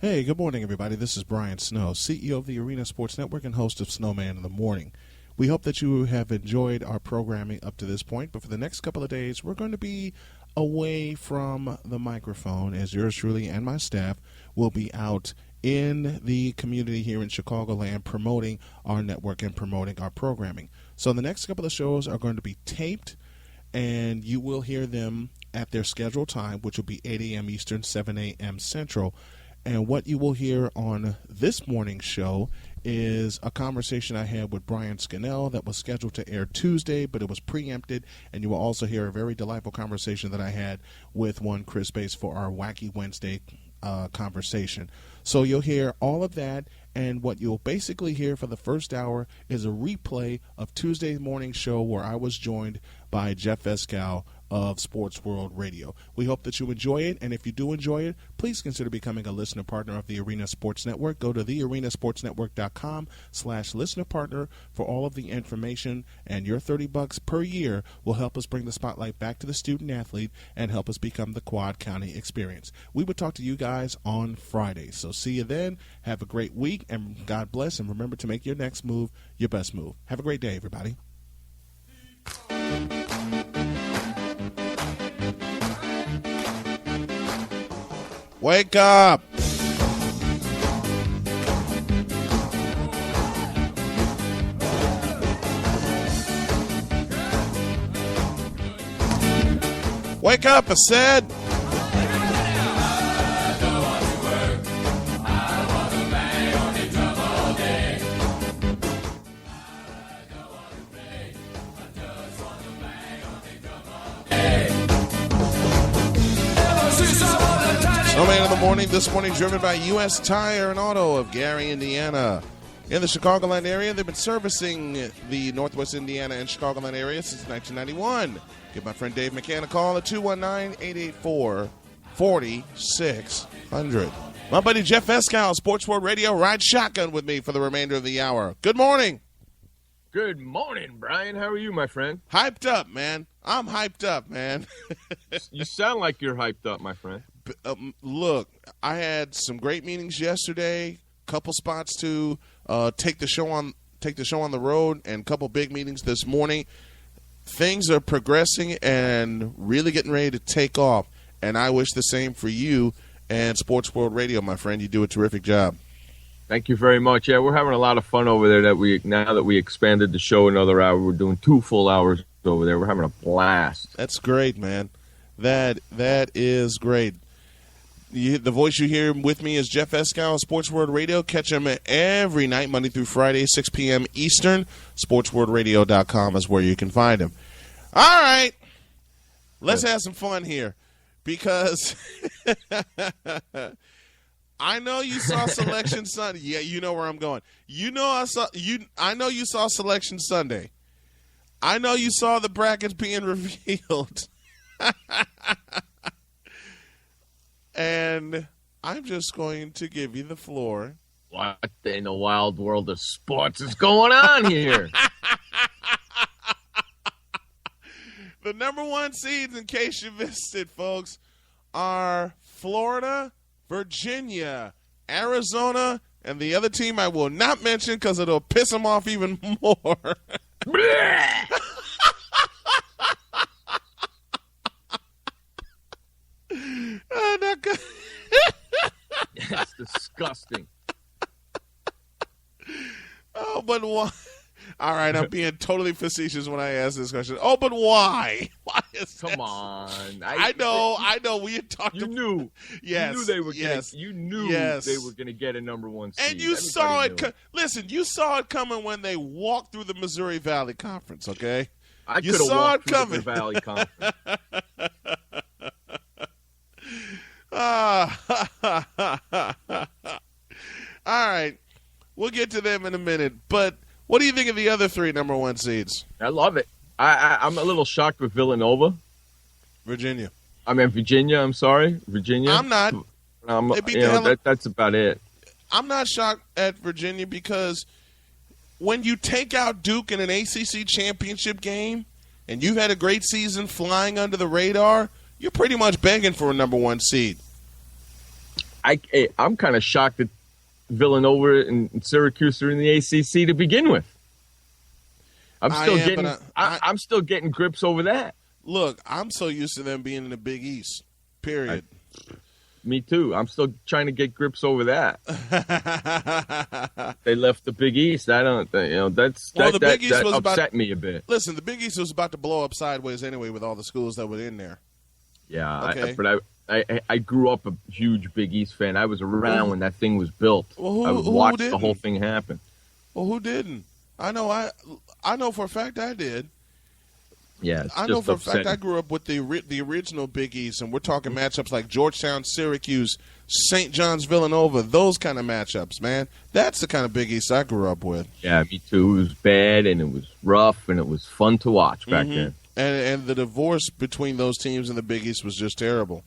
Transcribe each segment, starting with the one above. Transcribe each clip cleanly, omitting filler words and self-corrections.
Hey, good morning, everybody. This is Brian Snow, CEO of the Arena Sports Network and host of Snowman in the Morning. We hope that you have enjoyed our programming up to this point, but for the next couple of days, we're going to be away from the microphone as yours truly and my staff will be out in the community here in Chicagoland promoting our network and promoting our programming. So the next couple of shows are going to be taped, and you will hear them at their scheduled time, which will be 8 a.m. Eastern, 7 a.m. Central. And what you will hear on this morning's show is a conversation I had with Brian Scannell that was scheduled to air Tuesday, but it was preempted. And you will also hear a very delightful conversation that I had with one Chris Bates for our Wacky Wednesday conversation. So you'll hear all of that, and what you'll basically hear for the first hour is a replay of Tuesday morning show where I was joined by Jeff Escal of Sports World Radio. We hope that you enjoy it, and if you do enjoy it, please consider becoming a listener partner of the Arena Sports Network. Go to thearenasportsnetwork.com/listener partner for all of the information, and your $30 per year will help us bring the spotlight back to the student athlete and help us become the Quad County experience. We will talk to you guys on Friday, so see you then. Have a great week, and God bless, and remember to make your next move your best move. Have a great day, everybody. Wake up! Wake up, I said! Snowman in the Morning, this morning driven by U.S. Tire and Auto of Gary, Indiana. In the Chicagoland area, they've been servicing the Northwest Indiana and Chicagoland area since 1991. Give my friend Dave McCann a call at 219-884-4600. My buddy Jeff Escal, Sports World Radio, ride shotgun with me for the remainder of the hour. Good morning. Good morning, Brian. How are you, my friend? Hyped up, man. I'm hyped up, man. You sound like you're hyped up, my friend. Look, I had some great meetings yesterday. Couple spots to take the show on the road, and a couple big meetings this morning. Things are progressing and really getting ready to take off. And I wish the same for you and Sports World Radio, my friend. You do a terrific job. Thank you very much. Yeah, we're having a lot of fun over there. Now that we expanded the show another hour, we're doing 2 full hours over there. We're having a blast. That's great, man. That is great. The voice you hear with me is Jeff Escal of Sports World Radio. Catch him every night, Monday through Friday, 6 p.m. Eastern. SportsWorldRadio.com is where you can find him. All right. Let's have some fun here because I know you saw Selection Sunday. Yeah, you know where I'm going. I know you saw Selection Sunday. I know you saw the brackets being revealed. And I'm just going to give you the floor. What in the wild world of sports is going on here? The number 1 seeds, in case you missed it, folks, are Florida, Virginia, Arizona, and the other team I will not mention because it'll piss them off even more. Not good. That's disgusting. Oh, but why? All right, I'm being totally facetious when I ask this question. Oh, but why? Why is Come this? on. I know. We had talked. You knew. Yes. You knew they were. Yes. You knew yes. they were going to get a number 1 seed. And you saw it. Listen, you saw it coming when they walked through the Missouri Valley Conference. Okay. I you could have saw walked it through coming. the Valley Conference. All right. We'll get to them in a minute. But what do you think of the other 3 number 1 seeds? I love it. I'm a little shocked with Villanova. Virginia. I'm sorry. Virginia. I'm not. That's about it. I'm not shocked at Virginia because when you take out Duke in an ACC championship game and you've had a great season flying under the radar, you're pretty much begging for a number 1 seed. I'm kind of shocked that Villanova and Syracuse are in the ACC to begin with. I'm still getting grips over that. Look, I'm so used to them being in the Big East. Period. Me too. I'm still trying to get grips over that. They left the Big East. I don't. That upset me a bit. Listen, the Big East was about to blow up sideways anyway with all the schools that were in there. Yeah, okay. But I grew up a huge Big East fan. I was around when that thing was built. Well, I watched the whole thing happen. Well, who didn't? I know for a fact I did. Yeah, I know for a fact I grew up with the original Big East, and we're talking matchups like Georgetown, Syracuse, St. John's, Villanova, those kind of matchups, man. That's the kind of Big East I grew up with. Yeah, me too. It was bad, and it was rough, and it was fun to watch back then. And the divorce between those teams in the Big East was just terrible.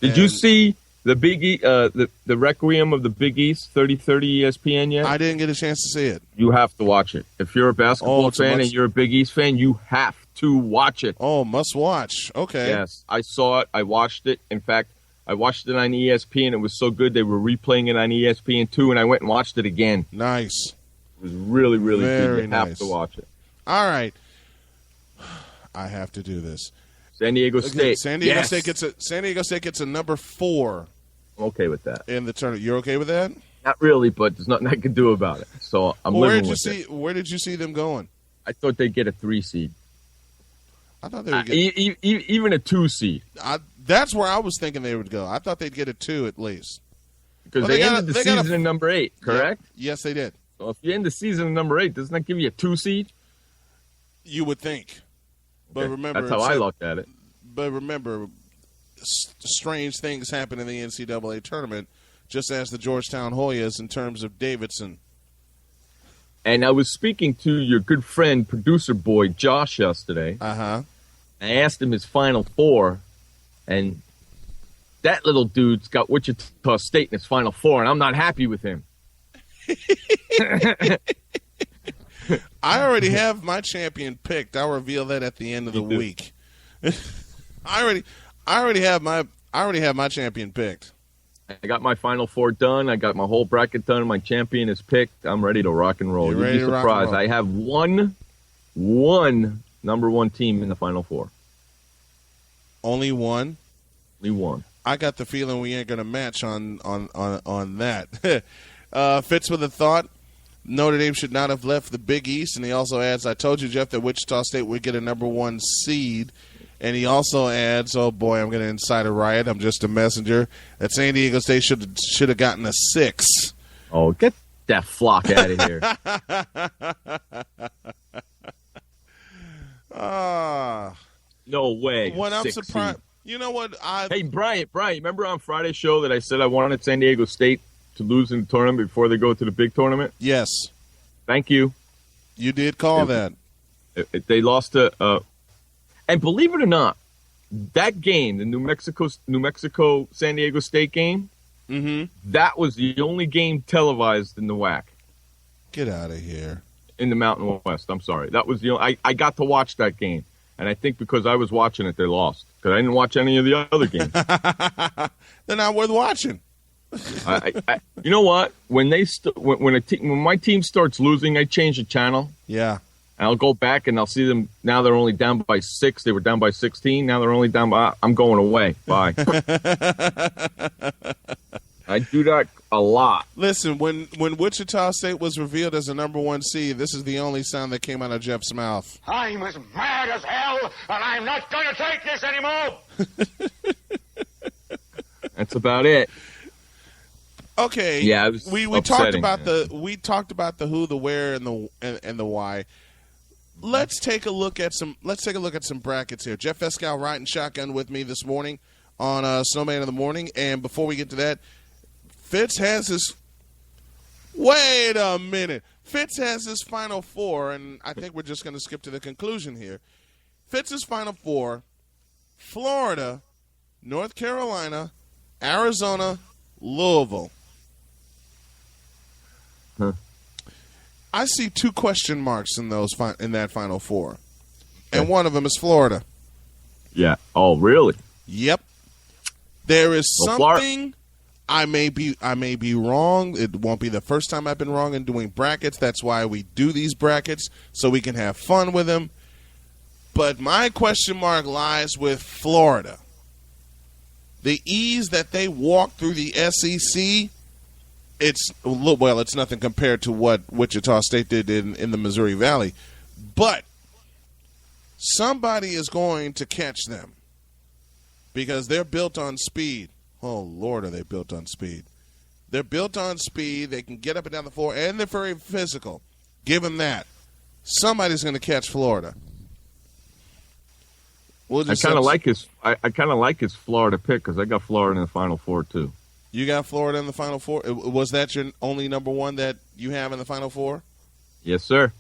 Did you see the Big the Requiem of the Big East 30/30 ESPN yet? I didn't get a chance to see it. You have to watch it. If you're a basketball fan and you're a Big East fan, you have to watch it. Oh, must watch. Okay. Yes, I saw it. I watched it. In fact, I watched it on ESPN. It was so good they were replaying it on ESPN2, and I went and watched it again. Nice. It was really, really Very good. You nice. have to watch it. All right. I have to do this. San Diego State. San Diego State gets a number 4. I'm okay with that. In the tournament. You're okay with that? Not really, but there's nothing I can do about it. So I'm living with it. Where did you see them going? I thought they'd get a 3 seed. I thought they would get even a 2 seed. That's where I was thinking they would go. I thought they'd get a 2 at least. Because they ended the season in number 8, correct? Yeah. Yes, they did. So if you end the season in number 8, doesn't that give you a 2 seed? You would think. But remember, that's how I looked at it. But remember, strange things happen in the NCAA tournament, just as the Georgetown Hoyas in terms of Davidson. And I was speaking to your good friend, producer boy Josh, yesterday. Uh-huh. I asked him his Final Four, and that little dude's got Wichita State in his Final Four, and I'm not happy with him. I already have my champion picked. I'll reveal that at the end of the week. I already have my champion picked. I got my Final Four done. I got my whole bracket done. My champion is picked. I'm ready to rock and roll. You'd be surprised. I have one number 1 team in the Final Four. Only one? Only one. I got the feeling we ain't going to match on that. Fitz with a thought. Notre Dame should not have left the Big East. And he also adds, I told you, Jeff, that Wichita State would get a number 1 seed. And he also adds, oh, boy, I'm going to incite a riot. I'm just a messenger. That San Diego State should have gotten a 6. Oh, get that flock out of here. No way. When I'm surprised. You know what? Hey, Brian, remember on Friday's show that I said I wanted San Diego State to lose in the tournament before they go to the big tournament? Yes. Thank you. You did call that. They lost to and believe it or not, that game, the New Mexico San Diego State game, that was the only game televised in the WAC. Get out of here. In the Mountain West. I'm sorry. That was the only, I got to watch that game. And I think because I was watching it, they lost. Because I didn't watch any of the other games. They're not worth watching. You know what? When my team starts losing, I change the channel. Yeah. And I'll go back and I'll see them. Now they're only down by 6. They were down by 16. Now they're only down by. I'm going away. Bye. I do that a lot. Listen, when Wichita State was revealed as a number 1 seed, this is the only sound that came out of Jeff's mouth. I'm as mad as hell, and I'm not going to take this anymore. That's about it. Okay. Yeah, we talked about the who, the where, and the why. Let's take a look at some brackets here. Jeff Escal riding shotgun with me this morning on Snowman in the Morning, and before we get to that, Fitz has his. Wait a minute. Fitz has his Final Four, and I think we're just going to skip to the conclusion here. Fitz's Final Four: Florida, North Carolina, Arizona, Louisville. Huh. I see 2 question marks in that Final Four, and one of them is Florida. Yeah. Oh, really? Yep. There is something I may be wrong. It won't be the first time I've been wrong in doing brackets. That's why we do these brackets, so we can have fun with them. But my question mark lies with Florida. The ease that they walk through the SEC, it's nothing compared to what Wichita State did in the Missouri Valley. But somebody is going to catch them because they're built on speed. Oh, Lord, are they built on speed. They're built on speed. They can get up and down the floor, and they're very physical. Give them that. Somebody's going to catch Florida. I kind of like his Florida pick because I got Florida in the Final Four, too. You got Florida in the Final Four? Was that your only number one that you have in the Final Four? Yes, sir.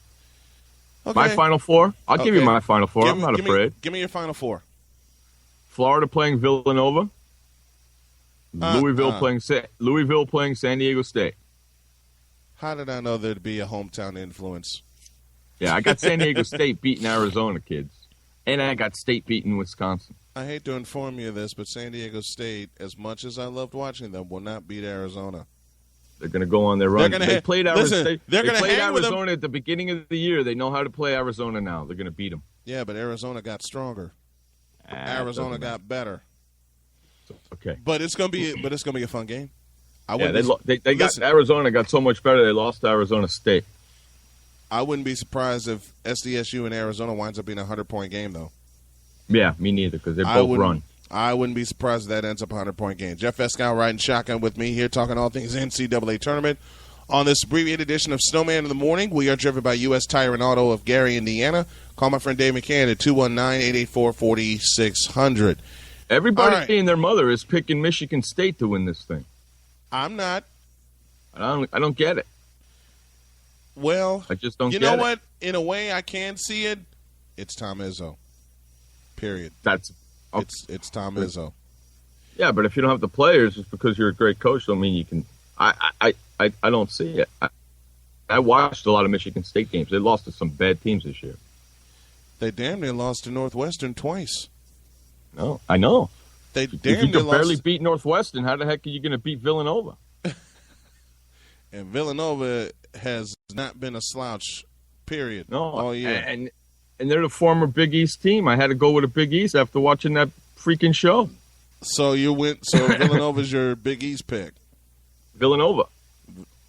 Okay. My Final Four? I'll give you my Final Four. I'm not afraid. Give me your Final Four. Florida playing Villanova. Louisville playing San Diego State. How did I know there'd be a hometown influence? Yeah, I got San Diego State beating Arizona, kids. And I got State beating Wisconsin. I hate to inform you of this, but San Diego State, as much as I loved watching them, will not beat Arizona. They're going to go on their run. They played Arizona at the beginning of the year. They know how to play Arizona now. They're going to beat them. Yeah, but Arizona got stronger. Arizona got better. Okay, but it's gonna be a fun game. Arizona got so much better. They lost to Arizona State. I wouldn't be surprised if SDSU and Arizona winds up being a 100-point game, though. Yeah, me neither, because they both run. I wouldn't be surprised if that ends up a 100-point game. Jeff Escow riding shotgun with me here, talking all things NCAA tournament. On this abbreviated edition of Snowman in the Morning, we are driven by U.S. Tire and Auto of Gary, Indiana. Call my friend Dave McCann at 219-884-4600. Everybody and their mother is picking Michigan State to win this thing. I'm not. I don't get it. Well, I just don't get it. You know what? In a way, I can see it. It's Tom Izzo. Period. It's Tom Izzo. Yeah, but if you don't have the players, just because you're a great coach, don't mean you can. I don't see it. I watched a lot of Michigan State games. They lost to some bad teams this year. They damn near lost to Northwestern twice. No, I know. If you can barely beat Northwestern, how the heck are you going to beat Villanova? And Villanova has not been a slouch, period, all year. And they're the former Big East team. I had to go with a Big East after watching that freaking show. So Villanova's your Big East pick. Villanova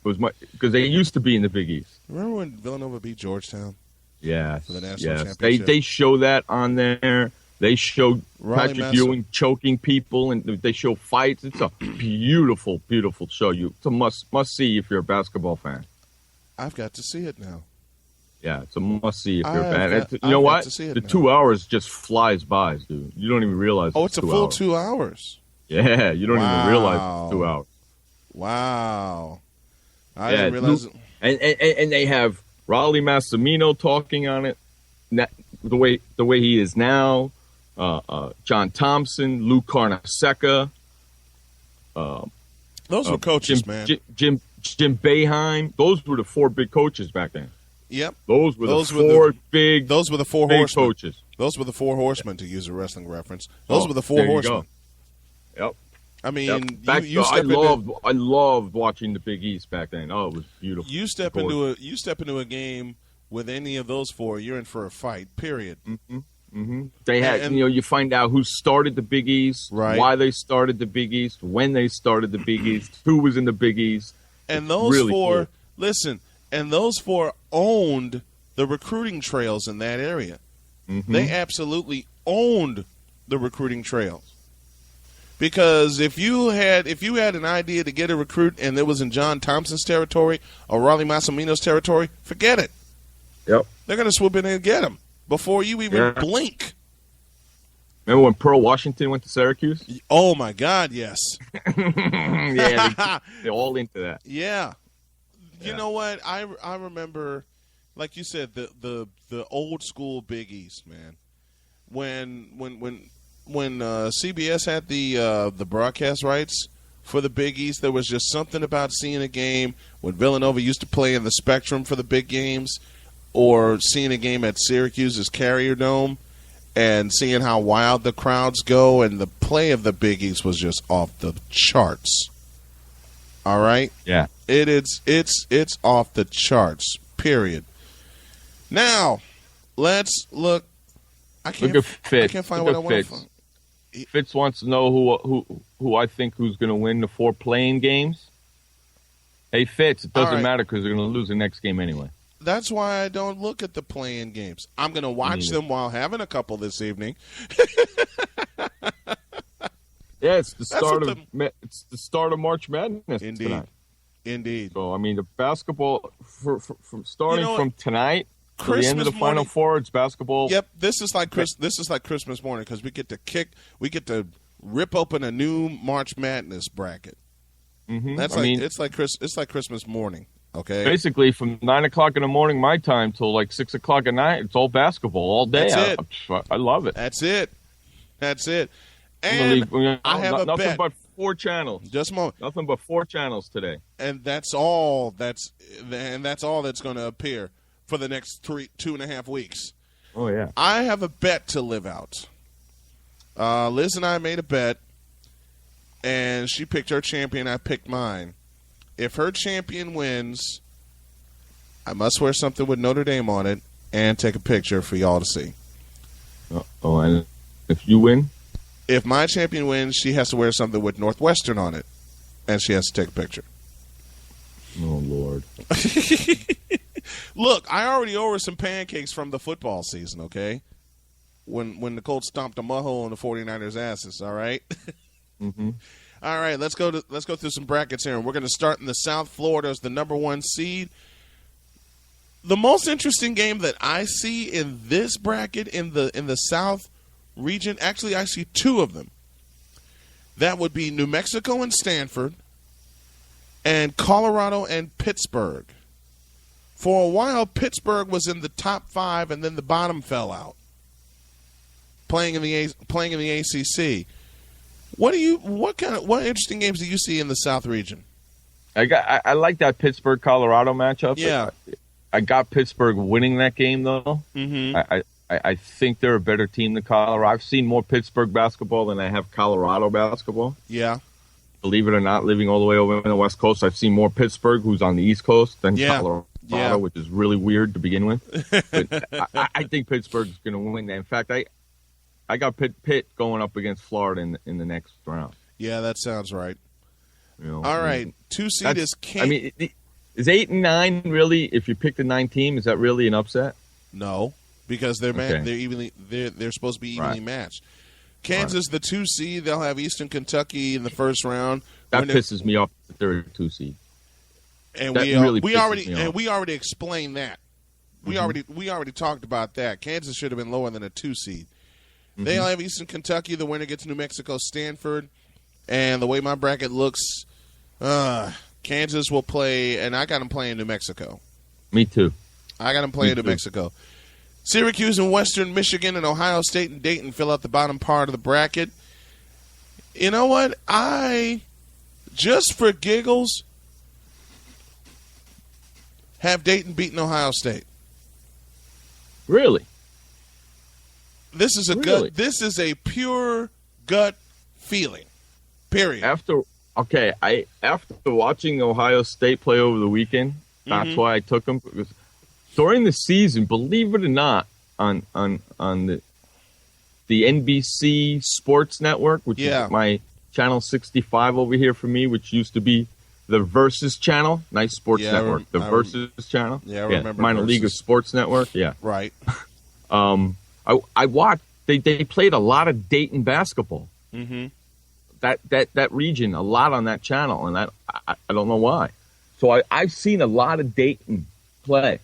was because they used to be in the Big East. Remember when Villanova beat Georgetown? Yeah, for the national championship. They show that on there. They show Patrick Ewing choking people, and they show fights. It's a beautiful, beautiful show. It's a must see if you're a basketball fan. I've got to see it now. Yeah, it's a must see if you're a fan. You know what? The 2 hours just flies by, dude. You don't even realize. Oh, it's a full 2 hours. Yeah, you don't even realize it's 2 hours. Wow, I didn't realize. And they have Raleigh Massimino talking on it. The way he is now. John Thompson, Lou Carnesecca. Those were coaches, man. Jim Boeheim. Those were the four big coaches back then. Yep. Those were the four horsemen. Coaches. Those were the four horsemen, to use a wrestling reference. Those were the four horsemen. Yep. I mean, I loved watching the Big East back then. Oh, it was beautiful. You step into a game with any of those four, you're in for a fight. Period. Mm-hmm. Mm-hmm. They had, you find out who started the Big East, right. Why they started the Big East, when they started the Big East, who was in the Big East. And those four, and those four owned the recruiting trails in that area. Mm-hmm. They absolutely owned the recruiting trails. Because if you had an idea to get a recruit and it was in John Thompson's territory or Raleigh Massimino's territory, forget it. Yep. They're going to swoop in and get him before you even blink. Remember when Pearl Washington went to Syracuse? Oh, my God, yes. Yeah, they're all into that. Yeah. You know what? I remember, like you said, the old school Big East, man. When CBS had the broadcast rights for the Big East, there was just something about seeing a game when Villanova used to play in the Spectrum for the big games, or seeing a game at Syracuse's Carrier Dome and seeing how wild the crowds go, and the play of the Big East was just off the charts. All right? Yeah. It's off the charts, period. Now, let's look. Look at Fitz. I can't find what I want to find. Fitz wants to know who I think who's going to win the 4 playing games. Hey, Fitz, it doesn't matter because they're going to lose the next game anyway. That's why I don't look at the playing games. I'm going to watch them while having a couple this evening. Yeah, it's the start of March Madness tonight. Indeed. So I mean, the basketball from starting from tonight to the end of the Final Four, it's basketball. Yep, this is like Christmas morning because we get to rip open a new March Madness bracket. Mm-hmm. It's like Christmas morning. Okay. Basically, from 9 o'clock in the morning my time till like 6 o'clock at night, it's all basketball all day. That's it. I love it. That's it. And I have a bet. But 4 channels. Just a moment. Nothing but 4 channels today. And that's all. That's all that's going to appear for the next 2.5 weeks. Oh yeah. I have a bet to live out. Liz and I made a bet, and she picked her champion. I picked mine. If her champion wins, I must wear something with Notre Dame on it and take a picture for y'all to see. Oh, and if you win? If my champion wins, she has to wear something with Northwestern on it, and she has to take a picture. Oh, Lord. Look, I already owe her some pancakes from the football season, okay? When the Colts stomped a mud-hole on the 49ers' asses, all right? Mm-hmm. All right, let's go through some brackets here. And we're going to start in the South. Florida as the number 1 seed. The most interesting game that I see in this bracket in the South region, actually I see 2 of them. That would be New Mexico and Stanford and Colorado and Pittsburgh. For a while, Pittsburgh was in the top 5 and then the bottom fell out. Playing in the ACC. What interesting games do you see in the South region? I like that Pittsburgh Colorado matchup. Yeah, I got Pittsburgh winning that game though. Mm-hmm. I think they're a better team than Colorado. I've seen more Pittsburgh basketball than I have Colorado basketball. Yeah, believe it or not, living all the way over on the West Coast, I've seen more Pittsburgh, who's on the East Coast, than Colorado, which is really weird to begin with. But I think Pittsburgh's going to win. In fact, I got Pitt going up against Florida in the next round. Yeah, that sounds right. All right, 2 seed is Kansas. I mean, is 8 and 9 really? If you pick the 9 team, is that really an upset? No, because they're supposed to be evenly matched. Kansas, the 2 seed, they'll have Eastern Kentucky in the first round. That pisses me off that they're a 2 seed. And we already explained that. We already talked about that. Kansas should have been lower than a 2 seed. Mm-hmm. They'll have Eastern Kentucky. The winner gets New Mexico, Stanford. And the way my bracket looks, Kansas will play, and I got them playing New Mexico. Me too. I got them playing New Mexico. Syracuse and Western Michigan and Ohio State and Dayton fill out the bottom part of the bracket. You know what? Just for giggles, have Dayton beaten Ohio State. Really? This is a pure gut feeling. Period. After watching Ohio State play over the weekend, that's why I took them. Because during the season, believe it or not, on the NBC Sports Network, which is my channel 65 over here for me, which used to be the Versus channel, nice sports network. The Versus channel. Yeah, I remember. Minor League of Sports Network. Yeah. Right. I watched. They played a lot of Dayton basketball. Mm-hmm. That region, a lot on that channel, and I don't know why. So I've seen a lot of Dayton play.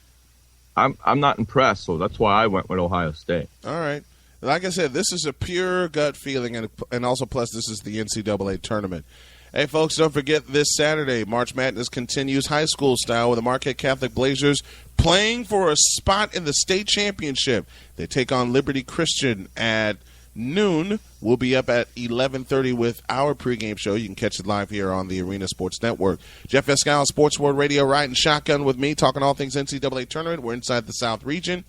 I'm not impressed, so that's why I went with Ohio State. All right. Like I said, this is a pure gut feeling, and also plus this is the NCAA tournament. Hey, folks, don't forget this Saturday, March Madness continues high school style with the Marquette Catholic Blazers playing for a spot in the state championship. They take on Liberty Christian at noon. We'll be up at 11:30 with our pregame show. You can catch it live here on the Arena Sports Network. Jeff Escal, Sports World Radio, riding shotgun with me, talking all things NCAA tournament. We're inside the South region.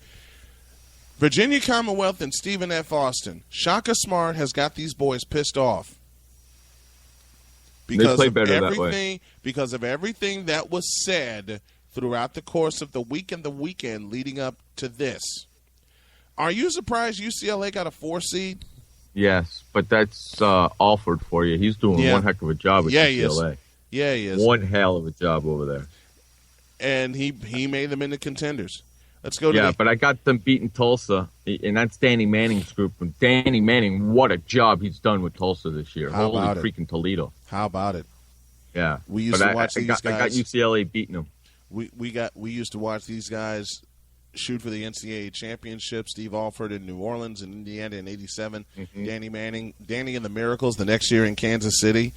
Virginia Commonwealth and Stephen F. Austin. Shaka Smart has got these boys pissed off. because play of better that way. Because of everything that was said throughout the course of the week and the weekend leading up to this. Are you surprised UCLA got a 4 seed? Yes, but that's Alford for you. He's doing one heck of a job at UCLA. Yeah, he is. One hell of a job over there. And he made them into contenders. Let's go to but I got them beating Tulsa, and that's Danny Manning's group. And Danny Manning, what a job he's done with Tulsa this year. How Holy about freaking Toledo. How about it? Yeah. We used to watch these guys. I got UCLA beating them. We used to watch these guys shoot for the NCAA championship. Steve Alford in New Orleans and Indiana in '87. Mm-hmm. Danny and the Miracles the next year in Kansas City,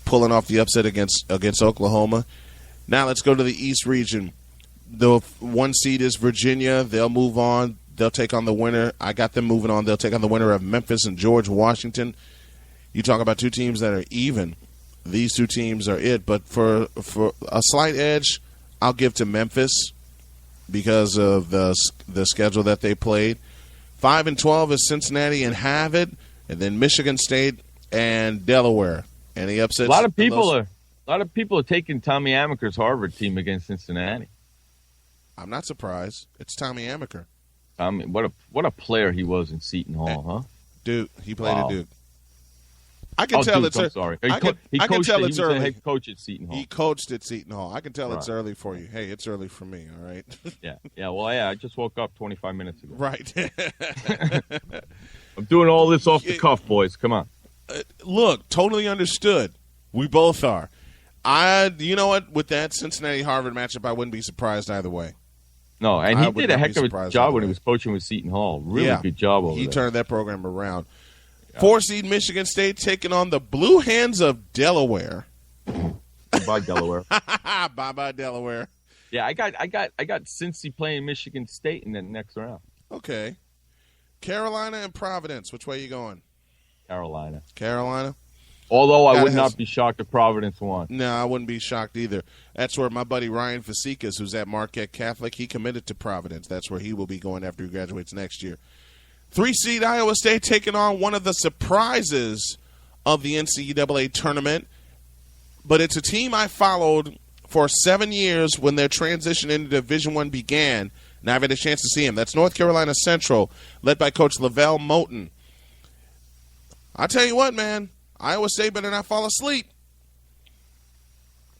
pulling off the upset against Oklahoma. Now let's go to the East region. The 1 seed is Virginia. They'll move on. They'll take on the winner. I got them moving on. They'll take on the winner of Memphis and George Washington. You talk about two teams that are even. These two teams are it. But for a slight edge, I'll give to Memphis because of the schedule that they played. 5-12 is Cincinnati and Harvard, and then Michigan State and Delaware. Any upsets? A lot of people are taking Tommy Amaker's Harvard team against Cincinnati. I'm not surprised. It's Tommy Amaker. Tommy, what a player he was in Seton Hall, huh? Duke. He played at Duke. I can tell Duke, it's sorry. I can tell it's early. He was the head coach at Seton Hall. He coached at Seton Hall. I can tell it's early for you. Hey, it's early for me, all right? Well, I just woke up 25 minutes ago. Right. I'm doing all this off the cuff, boys. Come on. Look, totally understood. We both are. You know what? With that Cincinnati-Harvard matchup, I wouldn't be surprised either way. No, and he did a heck of a job when he was coaching with Seton Hall. Really good job over there. He turned that program around. 4 seed Michigan State taking on the Blue Hens of Delaware. Bye, Delaware. Bye, Delaware. Yeah, I got Cincy playing Michigan State in the next round. Okay. Carolina and Providence. Which way are you going? Carolina. Although I would not be shocked if Providence won. No, I wouldn't be shocked either. That's where my buddy Ryan Fasikas, who's at Marquette Catholic, he committed to Providence. That's where he will be going after he graduates next year. 3 seed Iowa State taking on one of the surprises of the NCAA tournament. But it's a team I followed for 7 years when their transition into Division I began. Now I've had a chance to see him. That's North Carolina Central, led by Coach Lavelle Moten. I'll tell you what, man. Iowa State better not fall asleep.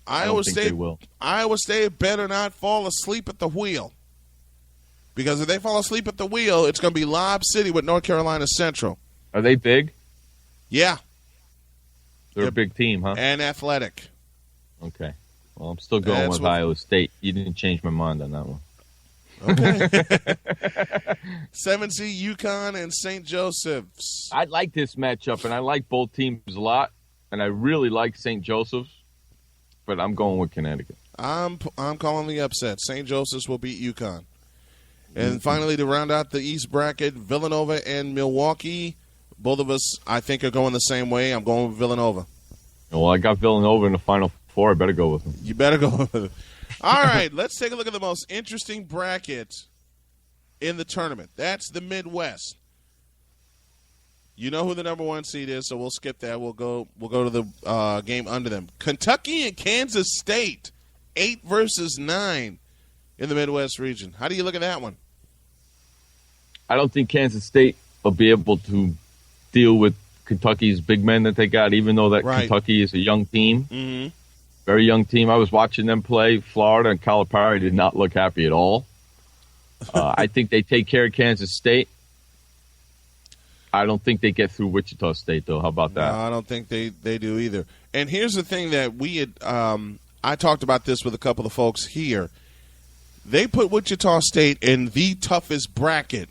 Iowa State better not fall asleep at the wheel. Because if they fall asleep at the wheel, it's going to be Lob City with North Carolina Central. Are they big? Yeah. They're a big team, huh? And athletic. Okay. Well, I'm still going with Iowa State. You didn't change my mind on that one. Okay. 7 seed UConn and St. Joseph's. I like this matchup, and I like both teams a lot, and I really like St. Joseph's, but I'm going with Connecticut. I'm calling the upset. St. Joseph's will beat UConn. And finally, to round out the East bracket, Villanova and Milwaukee. Both of us, I think, are going the same way. I'm going with Villanova. Well, I got Villanova in the Final Four. I better go with them. You better go with them. All right, let's take a look at the most interesting bracket in the tournament. That's the Midwest. You know who the number 1 seed is, so we'll skip that. We'll go to the game under them. Kentucky and Kansas State, 8 versus 9 in the Midwest region. How do you look at that one? I don't think Kansas State will be able to deal with Kentucky's big men that they got, even though that Kentucky is a young team. Mm-hmm. Very young team. I was watching them play. Florida and Calipari did not look happy at all. I think they take care of Kansas State. I don't think they get through Wichita State, though. How about that? No, I don't think they do either. And here's the thing that we had I talked about this with a couple of folks here. They put Wichita State in the toughest bracket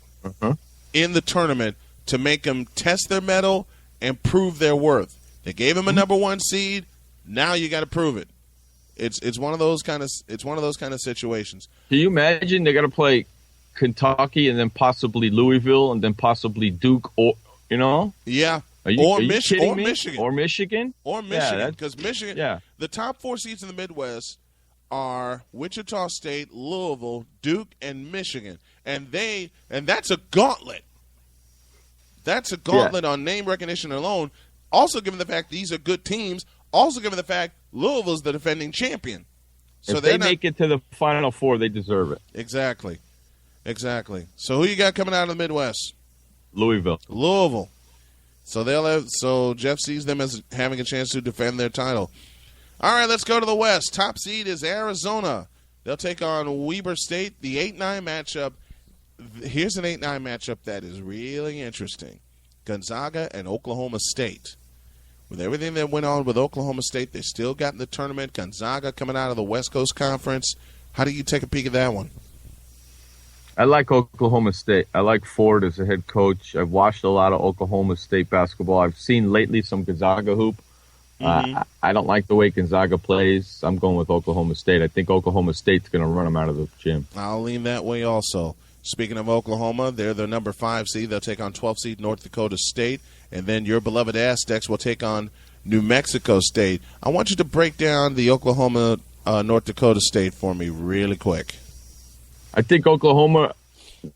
in the tournament to make them test their mettle and prove their worth. They gave them a number 1 seed. Now you got to prove it. It's one of those kind of situations. Can you imagine they're going to play Kentucky and then possibly Louisville and then possibly Duke, or Yeah. Or Michigan. Because Michigan. Yeah. The top 4 seeds in the Midwest are Wichita State, Louisville, Duke, and Michigan, and that's a gauntlet. That's a gauntlet on name recognition alone. Also, given the fact these are good teams, Also, given the fact Louisville's the defending champion. So if they make it to the Final Four, they deserve it. Exactly. So who you got coming out of the Midwest? Louisville. So Jeff sees them as having a chance to defend their title. All right, let's go to the West. Top seed is Arizona. They'll take on Weber State. The 8-9 matchup. Here's an 8-9 matchup that is really interesting. Gonzaga and Oklahoma State. With everything that went on with Oklahoma State, they still got in the tournament. Gonzaga coming out of the West Coast Conference. How do you take a peek at that one? I like Oklahoma State. I like Ford as a head coach. I've watched a lot of Oklahoma State basketball. I've seen lately some Gonzaga hoop. I don't like the way Gonzaga plays. I'm going with Oklahoma State. I think Oklahoma State's going to run them out of the gym. I'll lean that way also. Speaking of Oklahoma, they're the number 5 seed. They'll take on 12 seed North Dakota State. And then your beloved Aztecs will take on New Mexico State. I want you to break down the Oklahoma North Dakota State for me really quick. I think Oklahoma,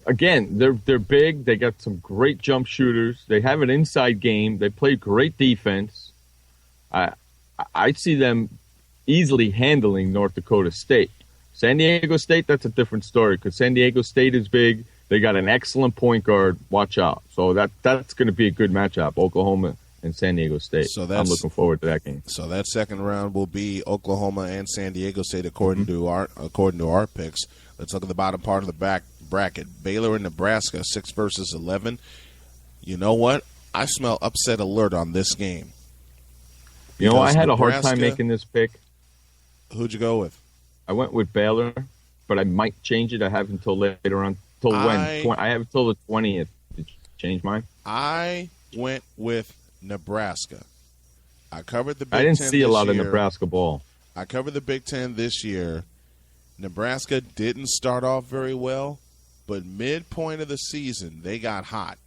again, they're big. They got some great jump shooters. They have an inside game. They play great defense. I see them easily handling North Dakota State. San Diego State, that's a different story because San Diego State is big. They got an excellent point guard. Watch out. So that's going to be a good matchup, Oklahoma and San Diego State. So I'm looking forward to that game. So that second round will be Oklahoma and San Diego State according to our picks. Let's look at the bottom part of the back bracket. Baylor and Nebraska, 6 versus 11. You know what? I smell upset alert on this game. You know, I had a hard time making this pick. Who'd you go with? I went with Baylor, but I might change it. I have until later on. Till when? I have until the 20th to change mine. I went with Nebraska. I covered the Big Ten. I didn't see a lot of Nebraska ball. I covered the Big Ten this year. Nebraska didn't start off very well, but midpoint of the season, they got hot.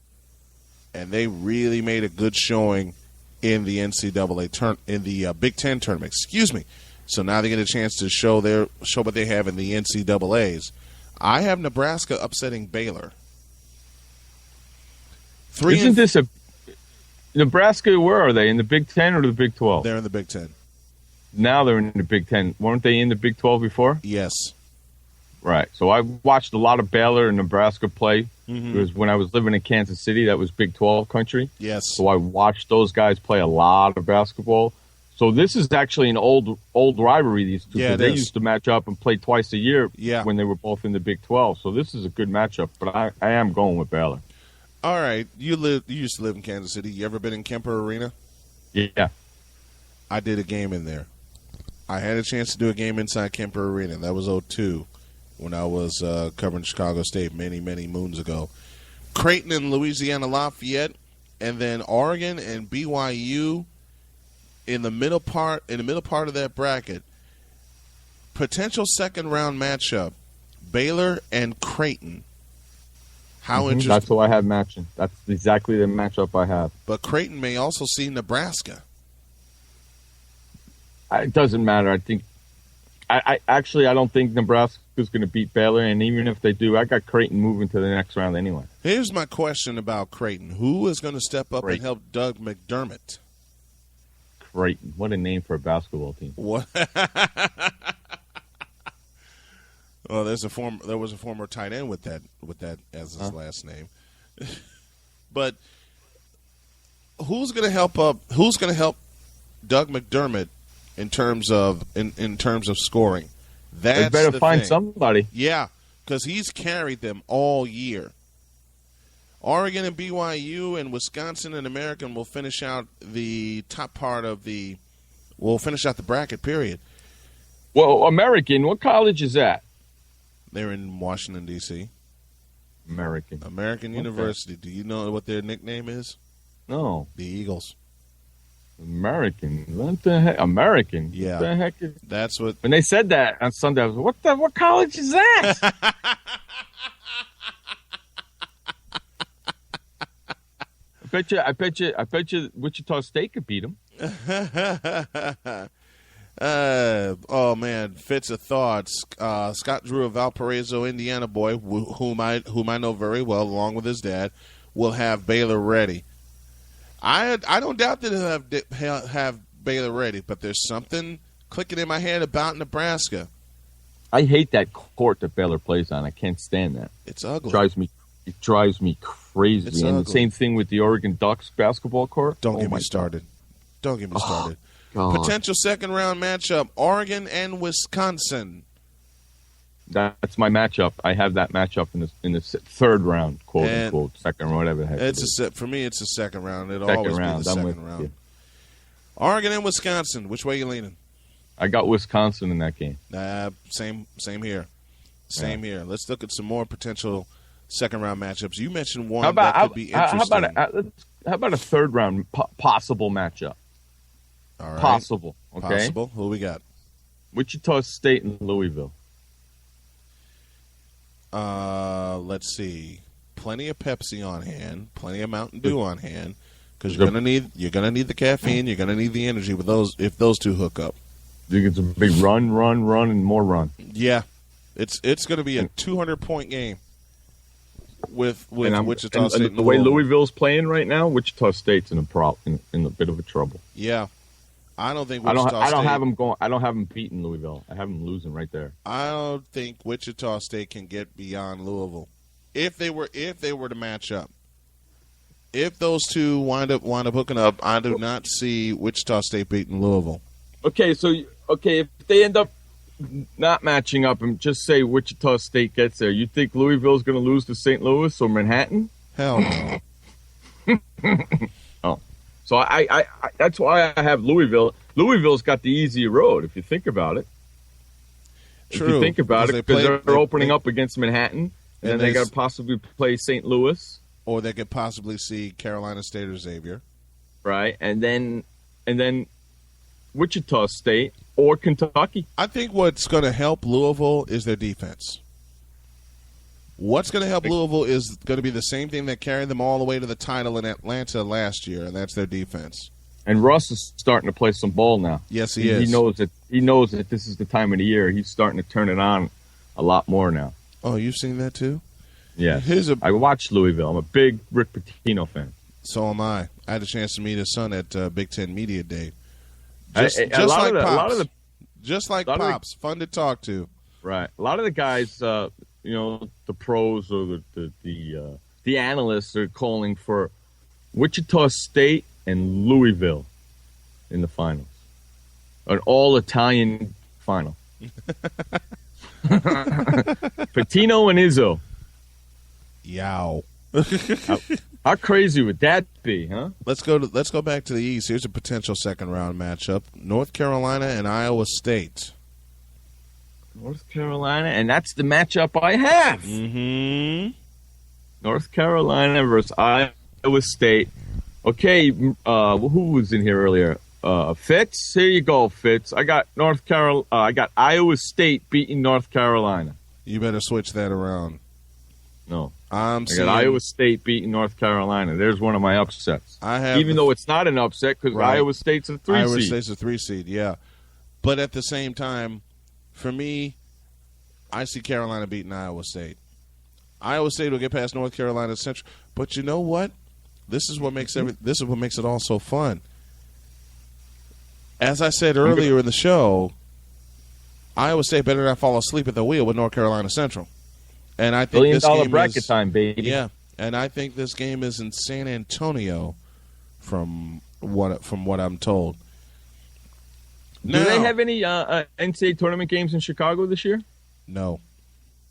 And they really made a good showing in the in the Big Ten tournament. Excuse me. So now they get a chance to show what they have in the NCAAs. I have Nebraska upsetting Baylor. Isn't this a Nebraska? Where are they, in the Big Ten or the Big 12? They're in the Big Ten. Now they're in the Big Ten. Weren't they in the Big 12 before? Yes. Right. So I watched a lot of Baylor and Nebraska play. Because when I was living in Kansas City, that was Big 12 country. Yes. So I watched those guys play a lot of basketball. So this is actually an old rivalry, these two. Yeah, they used to match up and play twice a year Yeah. when they were both in the Big 12. So this is a good matchup, but I am going with Baylor. All right. You used to live in Kansas City. You ever been in Kemper Arena? Yeah. I did a game in there. I had a chance to do a game inside Kemper Arena. That was 2002 when I was covering Chicago State many, many moons ago. Creighton and Louisiana Lafayette, and then Oregon and BYU in the middle part of that bracket. Potential second round matchup: Baylor and Creighton. How interesting! That's who I have matching. That's exactly the matchup I have. But Creighton may also see Nebraska. It doesn't matter. I think. I don't think Nebraska's going to beat Baylor, and even if they do, I got Creighton moving to the next round anyway. Here's my question about Creighton: who is going to step up and help Doug McDermott? Creighton, what a name for a basketball team! What? Well, there was a former tight end with that as his last name. But who's going to help Doug McDermott in terms of scoring? They better find somebody. Yeah, because he's carried them all year. Oregon and BYU and Wisconsin and American will finish out the top part of we'll finish out the bracket, period. Well, American, what college is that? They're in Washington, D.C. American University. Do you know what their nickname is? No. The Eagles. American. What the heck? American. Yeah. What the heck? That's what. When they said that on Sunday, I was like, what college is that? I bet you Wichita State could beat them. Oh man, fits of thoughts. Scott Drew of Valparaiso, Indiana boy, whom I know very well, along with his dad, will have Baylor ready. I don't doubt that he'll have Baylor ready, but there's something clicking in my head about Nebraska. I hate that court that Baylor plays on. I can't stand that. It's ugly. It drives me crazy. It's and ugly. the same thing with the Oregon Ducks basketball court. Don't get me started. Don't get me started. God. Potential second-round matchup, Oregon and Wisconsin. That's my matchup. I have that matchup in the third round, quote unquote, second or whatever the heck. For me, it's a second round. It'll Second always round. be the I'm second with round. you. Oregon and Wisconsin. Which way you leaning? I got Wisconsin in that game. Same here. Same here. Let's look at some more potential second-round matchups. You mentioned one that could be interesting. How about a third round possible matchup? All right. Possible. Okay. Possible. Who we got? Wichita State and Louisville. Let's see. Plenty of Pepsi on hand. Plenty of Mountain Dew on hand. Because you're gonna need the caffeine. You're gonna need the energy with those if those two hook up. You get some big run, and more run. Yeah, it's gonna be a 200-point game with Wichita State. And the way Louisville's playing right now, Wichita State's in a bit of a trouble. Yeah. I don't think I Wichita don't State, have them going. I don't have them beating Louisville. I have them losing right there. I don't think Wichita State can get beyond Louisville. If they were to match up. If those two wind up hooking up, I do not see Wichita State beating Louisville. Okay, if they end up not matching up and just say Wichita State gets there, you think Louisville's going to lose to St. Louis or Manhattan? Hell no. Oh. So I that's why I have Louisville. Louisville's got the easier road, if you think about it. True. If you think about it, because they're opening up against Manhattan, and then they got to possibly play St. Louis. Or they could possibly see Carolina State or Xavier. Right, and then Wichita State or Kentucky. I think what's going to help Louisville is their defense. What's going to help Louisville is going to be the same thing that carried them all the way to the title in Atlanta last year, and that's their defense. And Russ is starting to play some ball now. Yes, he is. He knows that this is the time of the year. He's starting to turn it on a lot more now. Oh, you've seen that too? Yeah. I watched Louisville. I'm a big Rick Pitino fan. So am I. I had a chance to meet his son at Big Ten Media Day. Just like Pops. Fun to talk to. Right. A lot of the guys, the pros or the analysts are calling for Wichita State and Louisville in the finals. An all-Italian final. Pitino and Izzo. Yow. How crazy would that be, huh? Let's go back to the East. Here's a potential second-round matchup. North Carolina and Iowa State. North Carolina, and that's the matchup I have. Mm-hmm. North Carolina versus Iowa State. Okay, who was in here earlier? Fitz. Here you go, Fitz. I got I got Iowa State beating North Carolina. You better switch that around. No, I got Iowa State beating North Carolina. There's one of my upsets. Even though it's not an upset because Iowa State's a 3 seed. Iowa State's a 3 seed, yeah. But at the same time, for me, I see Carolina beating Iowa State. Iowa State will get past North Carolina Central. But you know what? This is what makes it all so fun. As I said earlier in the show, Iowa State better not fall asleep at the wheel with North Carolina Central. And I think this game bracket time, baby. Yeah, and I think this game is in San Antonio, from what I'm told. Do they have any NCAA tournament games in Chicago this year? No,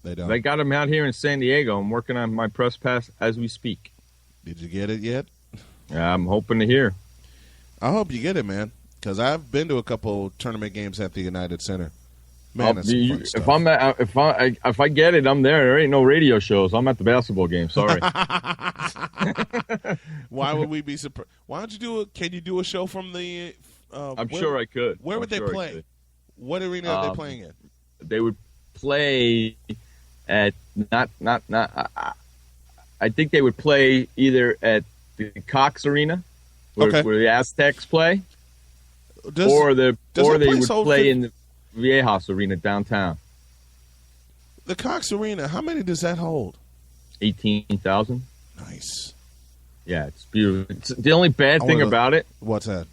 they don't. They got them out here in San Diego. I'm working on my press pass as we speak. Did you get it yet? Yeah, I'm hoping to hear. I hope you get it, man, because I've been to a couple tournament games at the United Center. Man, that's some fun stuff. If I get it, I'm there. There ain't no radio shows. I'm at the basketball game. Sorry. Why would we be surprised? Why don't you do it? Can you do a show from the? I'm sure I could. Where would they play? What arena are they playing in? They would play at not. I think they would play either at the Cox Arena, where the Aztecs play, or they would play in the Viejas Arena downtown. The Cox Arena, how many does that hold? 18,000. Nice. Yeah, it's beautiful. The only bad thing about it. What's that?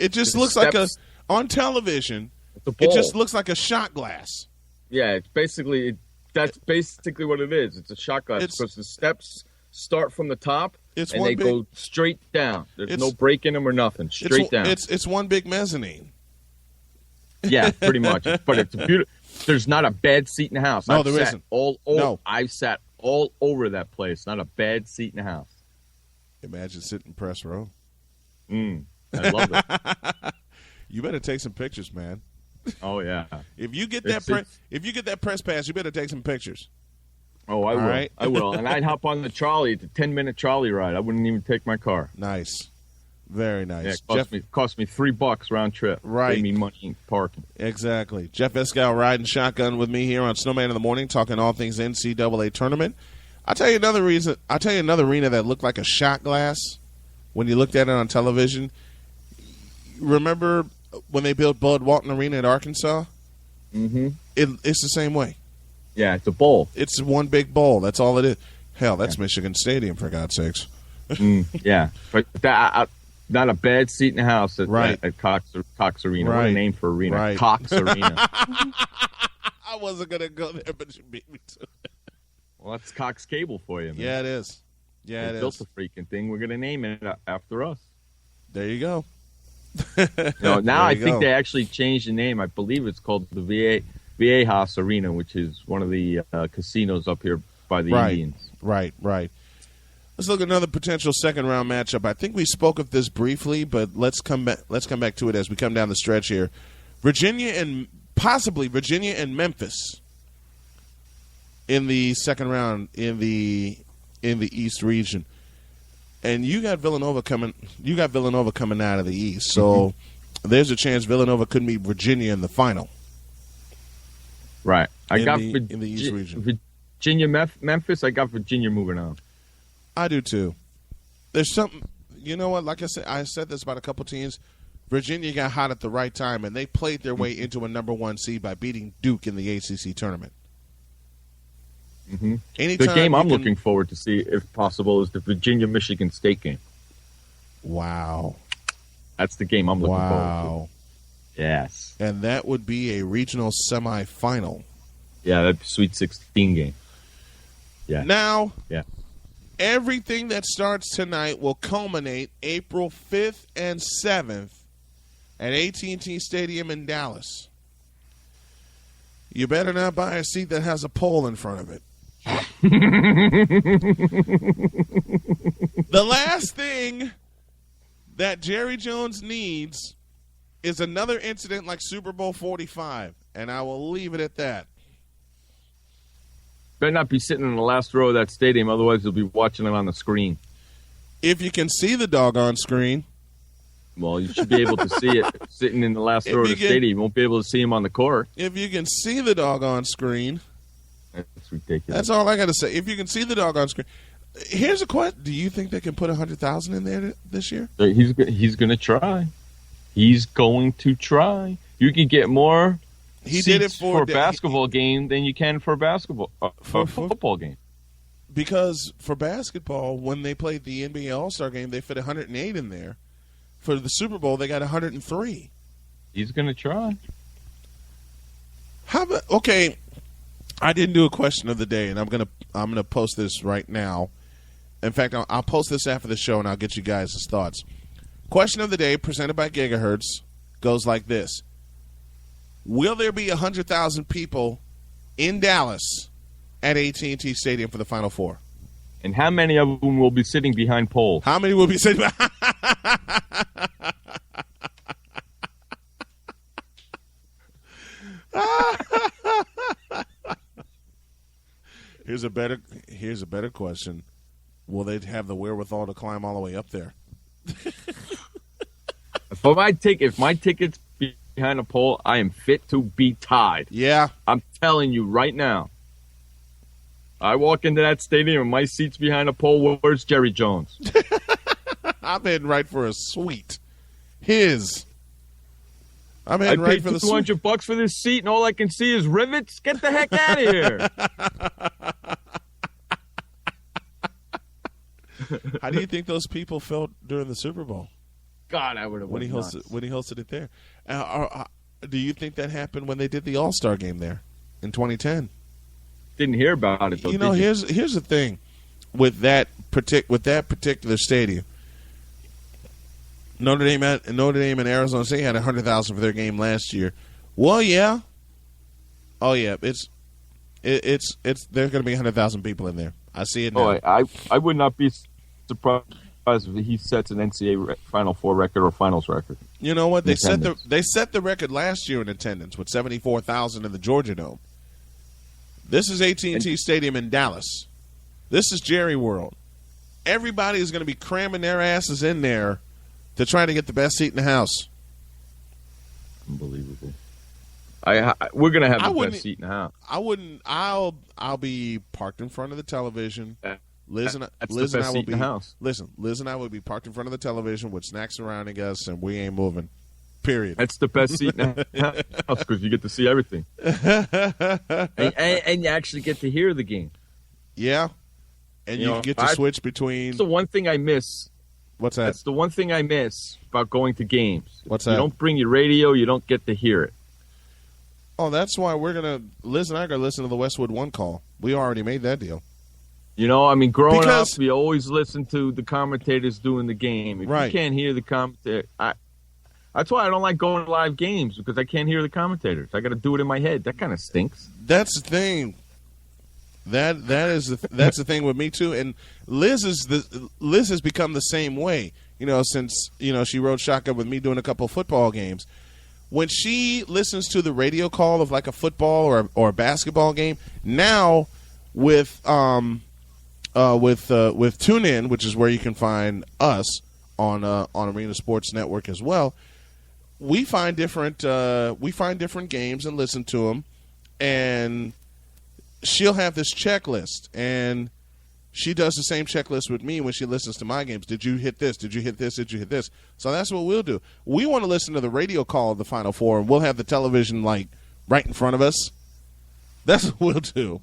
It just The looks like steps- on television. It's a bowl. It just looks like a shot glass. Yeah, that's basically what it is. It's a shot glass because the steps start from the top and they go straight down. There's no break in them or nothing. Straight down. It's one big mezzanine. Yeah, pretty much. But it's beautiful. There's not a bad seat in the house. No, there isn't. I've sat all over that place. Not a bad seat in the house. Imagine sitting press row. I love it. You better take some pictures, man. Oh yeah. If you get that press pass, you better take some pictures. Oh, I will. Right? I will. And I'd hop on the 10-minute trolley ride. I wouldn't even take my car. Nice. Very nice. Yeah, it cost me $3 round trip. Right. Gave me money in parking. Exactly. Jeff Escal riding shotgun with me here on Snowman in the Morning, talking all things NCAA tournament. I'll tell you another arena that looked like a shot glass when you looked at it on television. Remember when they built Bud Walton Arena at Arkansas? Mm-hmm. It's the same way. Yeah, it's a bowl. It's one big bowl. That's all it is. Hell, that's Michigan Stadium, for God's sakes. Yeah. But not a bad seat in the house at Cox Arena. Right. What a name for arena. Right. Cox Arena. I wasn't going to go there, but you beat me to it. Well, that's Cox Cable for you, man. Yeah, it is. Yeah, They it built is. the freaking thing. We're going to name it after us. There you go. Now I think they actually changed the name. I believe it's called the Viejas Arena, which is one of the casinos up here by the Indians. Right. Let's look at another potential second-round matchup. I think we spoke of this briefly, but let's come back to it as we come down the stretch here. Possibly Virginia and Memphis in the second round in the East region. And you got Villanova coming out of the East. So there's a chance Villanova could meet Virginia in the final. Right. In the East region. Virginia, Memphis, I got Virginia moving on. I do too. There's something, you know what? Like I said this about a couple teams. Virginia got hot at the right time, and they played their way into a number one seed by beating Duke in the ACC tournament. Mm-hmm. The game I'm looking forward to see, if possible, is the Virginia-Michigan State game. Wow. That's the game I'm looking forward to. Yes. And that would be a regional semifinal. Yeah, that'd be Sweet 16 game. Yeah. Now, yeah. Everything that starts tonight will culminate April 5th and 7th at AT&T Stadium in Dallas. You better not buy a seat that has a pole in front of it. The last thing that Jerry Jones needs is another incident like Super Bowl 45, and I will leave it at that. Better not be sitting in the last row of that stadium, otherwise you'll be watching it on the screen. If you can see the doggone screen. Well, you should be able to see it sitting in the last row of the stadium. You won't be able to see him on the court. If you can see the doggone screen. That's ridiculous. That's all I got to say. If you can see the doggone screen. Here's a question. Do you think they can put 100,000 in there this year? He's going to try. He's going to try. You can get more seats for a basketball game than you can for a football game. Because for basketball, when they played the NBA All-Star game, they fit 108 in there. For the Super Bowl, they got 103. He's going to try. How about okay? I didn't do a question of the day, and I'm gonna post this right now. In fact, I'll post this after the show, and I'll get you guys' thoughts. Question of the day, presented by Gigahertz, goes like this: will there be 100,000 people in Dallas at AT&T Stadium for the Final Four? And how many of them will be sitting behind poles? How many will be sitting behind? Here's a better question. Will they have the wherewithal to climb all the way up there? If my ticket's behind a pole, I am fit to be tied. Yeah. I'm telling you right now. I walk into that stadium and my seat's behind a pole. Where's Jerry Jones? I'm heading right for a suite. I'm I heading right paid for the suite. $200 for this seat, and all I can see is rivets. Get the heck out of here! How do you think those people felt during the Super Bowl? God, I would have when he hosted it there. Do you think that happened when they did the All-Star game there in 2010? Didn't hear about it though. Here's the thing with that particular stadium. Notre Dame and Arizona State had 100,000 for their game last year. Well, yeah. Oh yeah, it's there's going to be 100,000 people in there. I see it now. Oh, I would not be surprised if he sets an NCAA Final Four record or finals record. You know what? They set the record last year in attendance with 74,000 in the Georgia Dome. This is AT&T Stadium in Dallas. This is Jerry World. Everybody is going to be cramming their asses in there to try to get the best seat in the house. Unbelievable. We're going to have the best seat in the house. I'll be parked in front of the television. Liz and I will be parked in front of the television with snacks surrounding us, and we ain't moving. Period. That's the best seat in the house because you get to see everything, and you actually get to hear the game. Yeah, and you get to switch between. That's the one thing I miss. What's that? That's the one thing I miss about going to games. What's that? You don't bring your radio, you don't get to hear it. Oh, that's why Liz and I are gonna listen to the Westwood One call. We already made that deal. Growing up, we always listened to the commentators doing the game. If you can't hear the commentator, that's why I don't like going to live games, because I can't hear the commentators. I got to do it in my head. That kind of stinks. That's the thing. That's the thing with me too. And Liz has become the same way. Since she rode shotgun with me doing a couple of football games. When she listens to the radio call of like a football or a basketball game, now with TuneIn, which is where you can find us on Arena Sports Network as well. We find different games and listen to them, and she'll have this checklist, and she does the same checklist with me when she listens to my games. Did you hit this? Did you hit this? Did you hit this? So that's what we'll do. We want to listen to the radio call of the Final Four, and we'll have the television like right in front of us. That's what we'll do.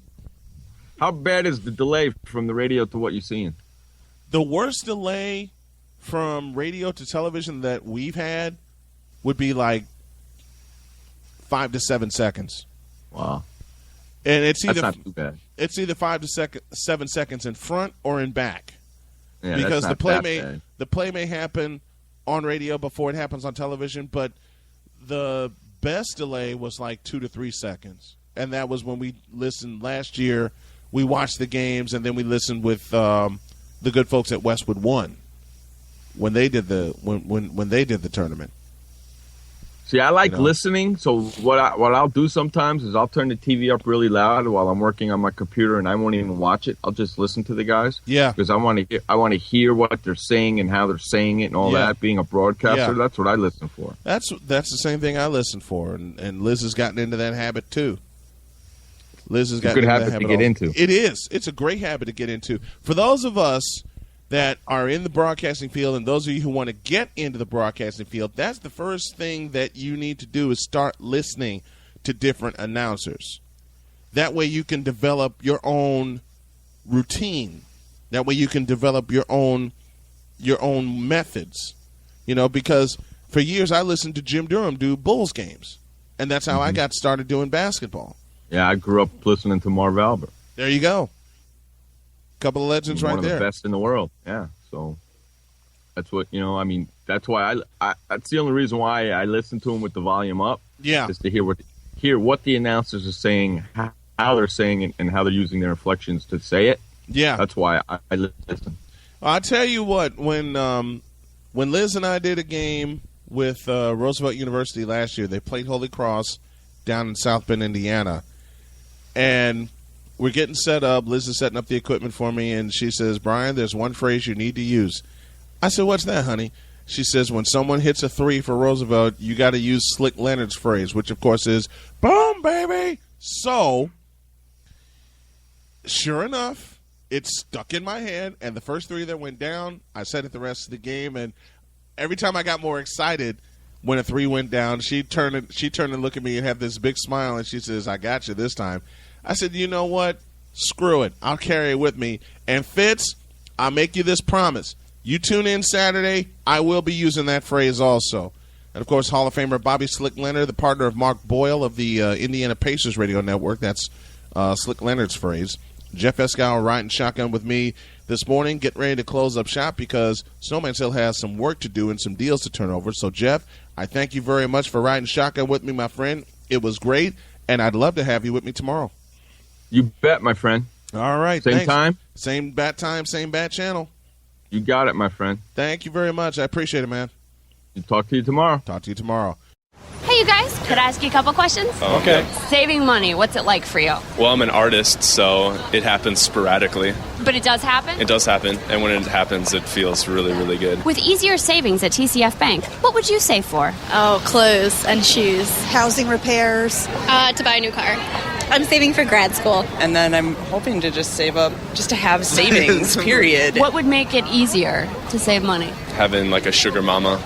How bad is the delay from the radio to what you're seeing? The worst delay from radio to television that we've had would be like 5 to 7 seconds. Wow. And it's that's not too bad. It's either 5 to 7 seconds in front or in back. Yeah, because the play may happen on radio before it happens on television, but the best delay was like 2 to 3 seconds. And that was when we listened last year. We watched the games, and then we listened with the good folks at Westwood One when they did the tournament. See, I like listening. So what I'll do sometimes is I'll turn the TV up really loud while I'm working on my computer, and I won't even watch it. I'll just listen to the guys. Yeah, because I want to hear what they're saying and how they're saying it and all that. Being a broadcaster, that's what I listen for. That's the same thing I listen for, and Liz has gotten into that habit too. Liz has got a good habit to get into. It is. It's a great habit to get into. For those of us that are in the broadcasting field, and those of you who want to get into the broadcasting field, that's the first thing that you need to do is start listening to different announcers. That way you can develop your own routine. That way you can develop your own methods. Because for years I listened to Jim Durham do Bulls games, and that's how I got started doing basketball. Yeah, I grew up listening to Marv Albert. There you go. Couple of legends right there. One of the best in the world. Yeah, so that's what, that's why that's the only reason why I listen to him with the volume up. Yeah. Is to hear what the announcers are saying, how they're saying it, and how they're using their inflections to say it. Yeah. That's why I listen. I'll tell you what, when Liz and I did a game with Roosevelt University last year, they played Holy Cross down in South Bend, Indiana. And we're getting set up. Liz is setting up the equipment for me, and she says, Brian, there's one phrase you need to use. I said, what's that, honey? She says, when someone hits a three for Roosevelt, you got to use Slick Leonard's phrase, which, of course, is, boom, baby. So, sure enough, it stuck in my head, and the first three that went down, I said it the rest of the game, and every time I got more excited when a three went down, she turned and looked at me and had this big smile, and she says, I got you this time. I said, you know what? Screw it. I'll carry it with me. And Fitz, I'll make you this promise. You tune in Saturday, I will be using that phrase also. And, of course, Hall of Famer Bobby Slick Leonard, the partner of Mark Boyle of the Indiana Pacers Radio Network. That's Slick Leonard's phrase. Jeff Escow riding shotgun with me this morning, getting ready to close up shop because Snowman still has some work to do and some deals to turn over. So, Jeff, I thank you very much for riding shotgun with me, my friend. It was great, and I'd love to have you with me tomorrow. You bet, my friend. All right. Same thanks. time? Same bat time, same bat channel. You got it, my friend. Thank you very much. I appreciate it, man. Talk to you tomorrow. Talk to you tomorrow. Hey, you guys, could I ask you a couple questions? Okay. Saving money, what's it like for you? Well, I'm an artist, so it happens sporadically. But it does happen? It does happen, and when it happens, it feels really, really good. With easier savings at TCF Bank, what would you save for? Oh, clothes and shoes. Housing repairs. To buy a new car. I'm saving for grad school. And then I'm hoping to just save up, just to have savings, period. What would make it easier to save money? Having like a sugar mama.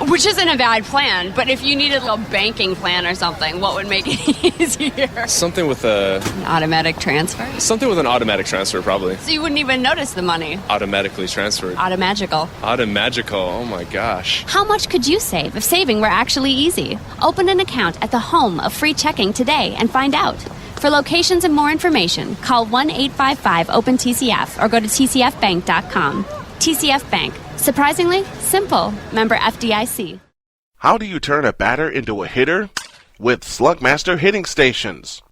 Which isn't a bad plan, but if you needed a banking plan or something, what would make it easier? Something with an automatic transfer? Something with an automatic transfer, probably. So you wouldn't even notice the money? Automatically transferred. Automagical. Automagical, oh my gosh. How much could you save if saving were actually easy? Open an account at the home of free checking today and find out. For locations and more information, call 1-855-OPEN-TCF or go to tcfbank.com. TCF Bank. Surprisingly simple. Member FDIC. How do you turn a batter into a hitter? With Slugmaster Hitting Stations.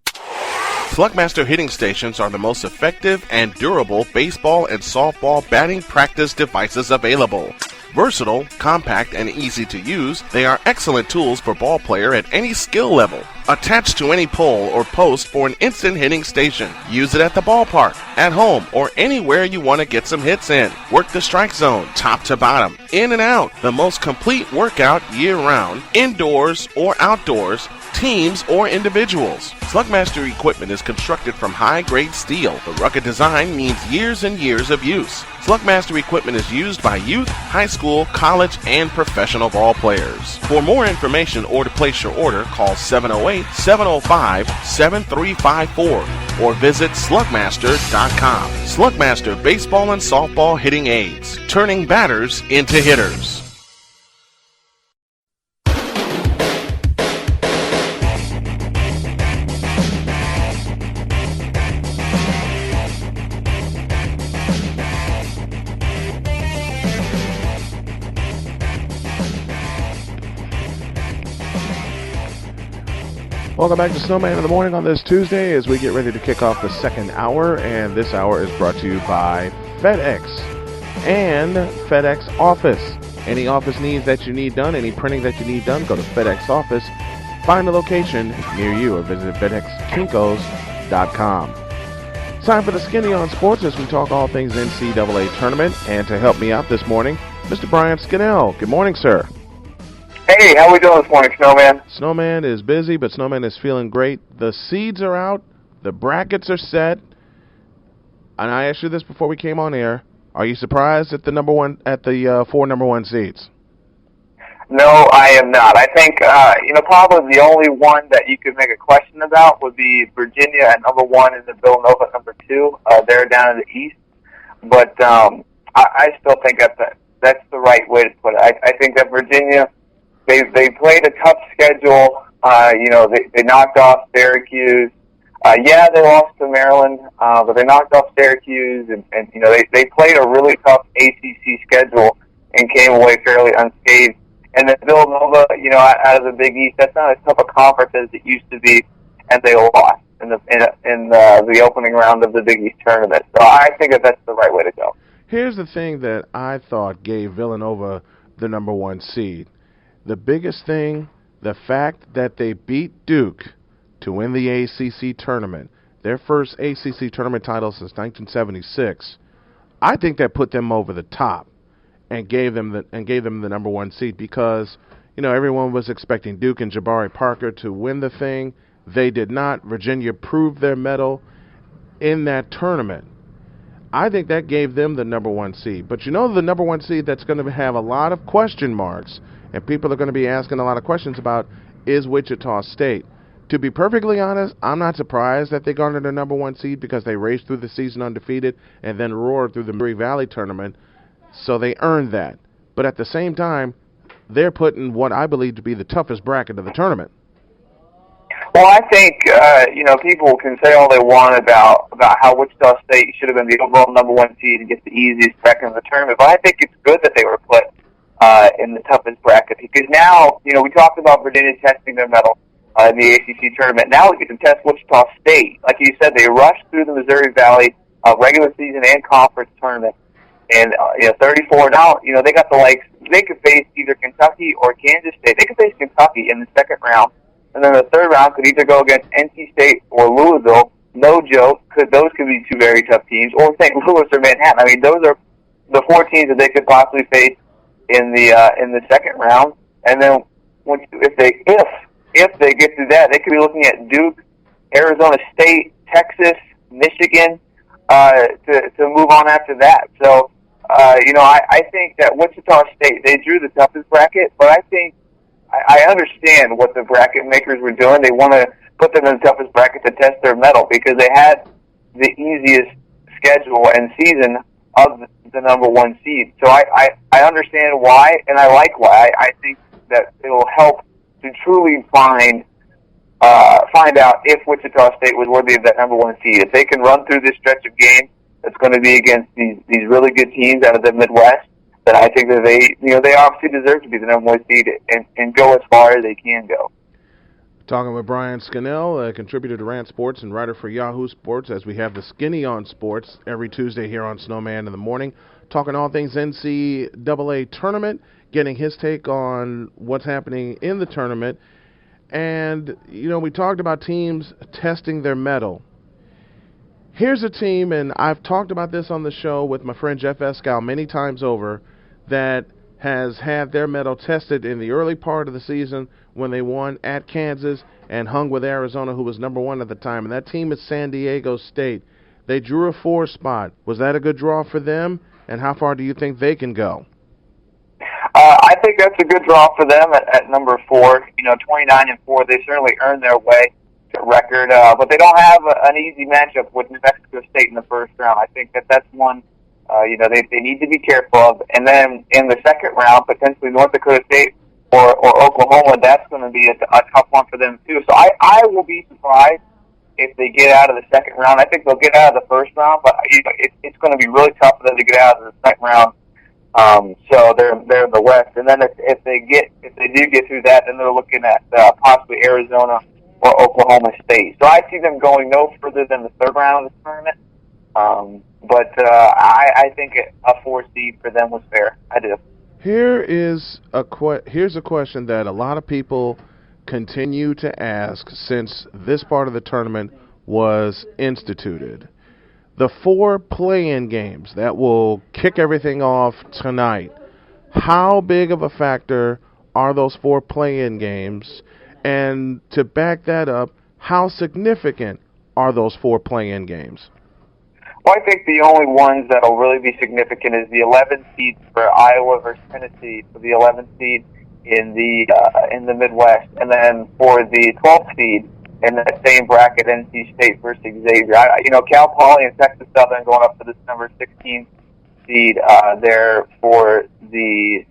Slugmaster Hitting Stations are the most effective and durable baseball and softball batting practice devices available. Versatile, compact, and easy to use, they are excellent tools for ball player at any skill level. Attached to any pole or post for an instant hitting station. Use it at the ballpark, at home, or anywhere you want to get some hits in. Work the strike zone, top to bottom, in and out. The most complete workout year-round, indoors or outdoors, teams or individuals. Slugmaster equipment is constructed from high-grade steel. The rugged design means years and years of use. Slugmaster equipment is used by youth, high school, college, and professional ball players. For more information or to place your order, call 708-705-7354 or visit slugmaster.com. Slugmaster Baseball and Softball Hitting Aids, turning batters into hitters. Welcome back to Snowman in the Morning on this Tuesday as we get ready to kick off the second hour, and this hour is brought to you by FedEx and FedEx Office. Any office needs that you need done, any printing that you need done, go to FedEx Office, find a location near you, or visit FedExKinkos.com. Time for the Skinny on Sports as we talk all things NCAA tournament, and to help me out this morning, Mr. Brian Skinnell. Good morning, sir. Hey, how we doing this morning, Snowman? Snowman is busy, but Snowman is feeling great. The seeds are out. The brackets are set. And I asked you this before we came on air. Are you surprised at the four number one seeds? No, I am not. I think, probably the only one that you could make a question about would be Virginia at number one and then Villanova at number two. They're down in the East. But I still think that's the right way to put it. I think that Virginia... They played a tough schedule. They knocked off Syracuse. They lost to Maryland, but they knocked off Syracuse, and they played a really tough ACC schedule and came away fairly unscathed. And then Villanova, out of the Big East, that's not as tough a conference as it used to be, and they lost in the opening round of the Big East tournament. So I think that's the right way to go. Here's the thing that I thought gave Villanova the number one seed. The biggest thing, the fact that they beat Duke to win the ACC tournament, their first ACC tournament title since 1976, I think that put them over the top and gave them the number one seed because, everyone was expecting Duke and Jabari Parker to win the thing. They did not. Virginia proved their mettle in that tournament. I think that gave them the number one seed. But the number one seed that's going to have a lot of question marks and people are going to be asking a lot of questions about is Wichita State. To be perfectly honest, I'm not surprised that they garnered the number 1 seed because they raced through the season undefeated and then roared through the Missouri Valley tournament, so they earned that. But at the same time, they're put in what I believe to be the toughest bracket of the tournament. Well, I think, people can say all they want about how Wichita State should have been the overall number 1 seed and get the easiest bracket of the tournament, but I think it's good that they were put in the toughest bracket because now, we talked about Virginia testing their mettle in the ACC tournament. Now we get to test Wichita State. Like you said, they rushed through the Missouri Valley regular season and conference tournament. And, 34. Now, they got the likes. They could face either Kentucky or Kansas State. They could face Kentucky in the second round. And then the third round could either go against NC State or Louisville. No joke. Those could be 2 very tough teams. Or St. Louis or Manhattan. I mean, those are the 4 teams that they could possibly face in the second round. And then if they get through that, they could be looking at Duke, Arizona State, Texas, Michigan to move on after that. So, I think that Wichita State, they drew the toughest bracket, but I think I understand what the bracket makers were doing. They want to put them in the toughest bracket to test their mettle because they had the easiest schedule and season of the number 1 seed. So I understand why, and I like why. I think that it will help to truly find out if Wichita State was worthy of that number 1 seed. If they can run through this stretch of games that's going to be against these really good teams out of the Midwest, then I think that they obviously deserve to be the number 1 seed and go as far as they can go. Talking with Brian Scannell, a contributor to Rant Sports and writer for Yahoo Sports, as we have the Skinny on Sports every Tuesday here on Snowman in the Morning, talking all things NCAA tournament, getting his take on what's happening in the tournament. And, we talked about teams testing their mettle. Here's a team, and I've talked about this on the show with my friend Jeff Escal many times over, that has had their mettle tested in the early part of the season when they won at Kansas and hung with Arizona, who was number 1 at the time. And that team is San Diego State. They drew a 4 spot. Was that a good draw for them? And how far do you think they can go? I think that's a good draw for them at number 4. 29-4. They certainly earned their way to record, but they don't have an easy matchup with New Mexico State in the first round. I think that's one they need to be careful of. And then in the second round, potentially North Dakota State or Oklahoma, that's going to be a tough one for them too. So I will be surprised if they get out of the second round. I think they'll get out of the first round, but it's going to be really tough for them to get out of the second round. So they're in the West, and then if they do get through that, then they're looking at possibly Arizona or Oklahoma State. So I see them going no further than the third round of the tournament. But I think a 4 seed for them was fair. I do. Here's a question that a lot of people continue to ask since this part of the tournament was instituted. The 4 play-in games that will kick everything off tonight, how big of a factor are those 4 play-in games? And to back that up, how significant are those 4 play-in games? Well, I think the only ones that will really be significant is the 11th seed for Iowa versus Tennessee, for the 11th seed in the Midwest, and then for the 12th seed in that same bracket, NC State versus Xavier. Cal Poly and Texas Southern going up to this number 16 seed there for the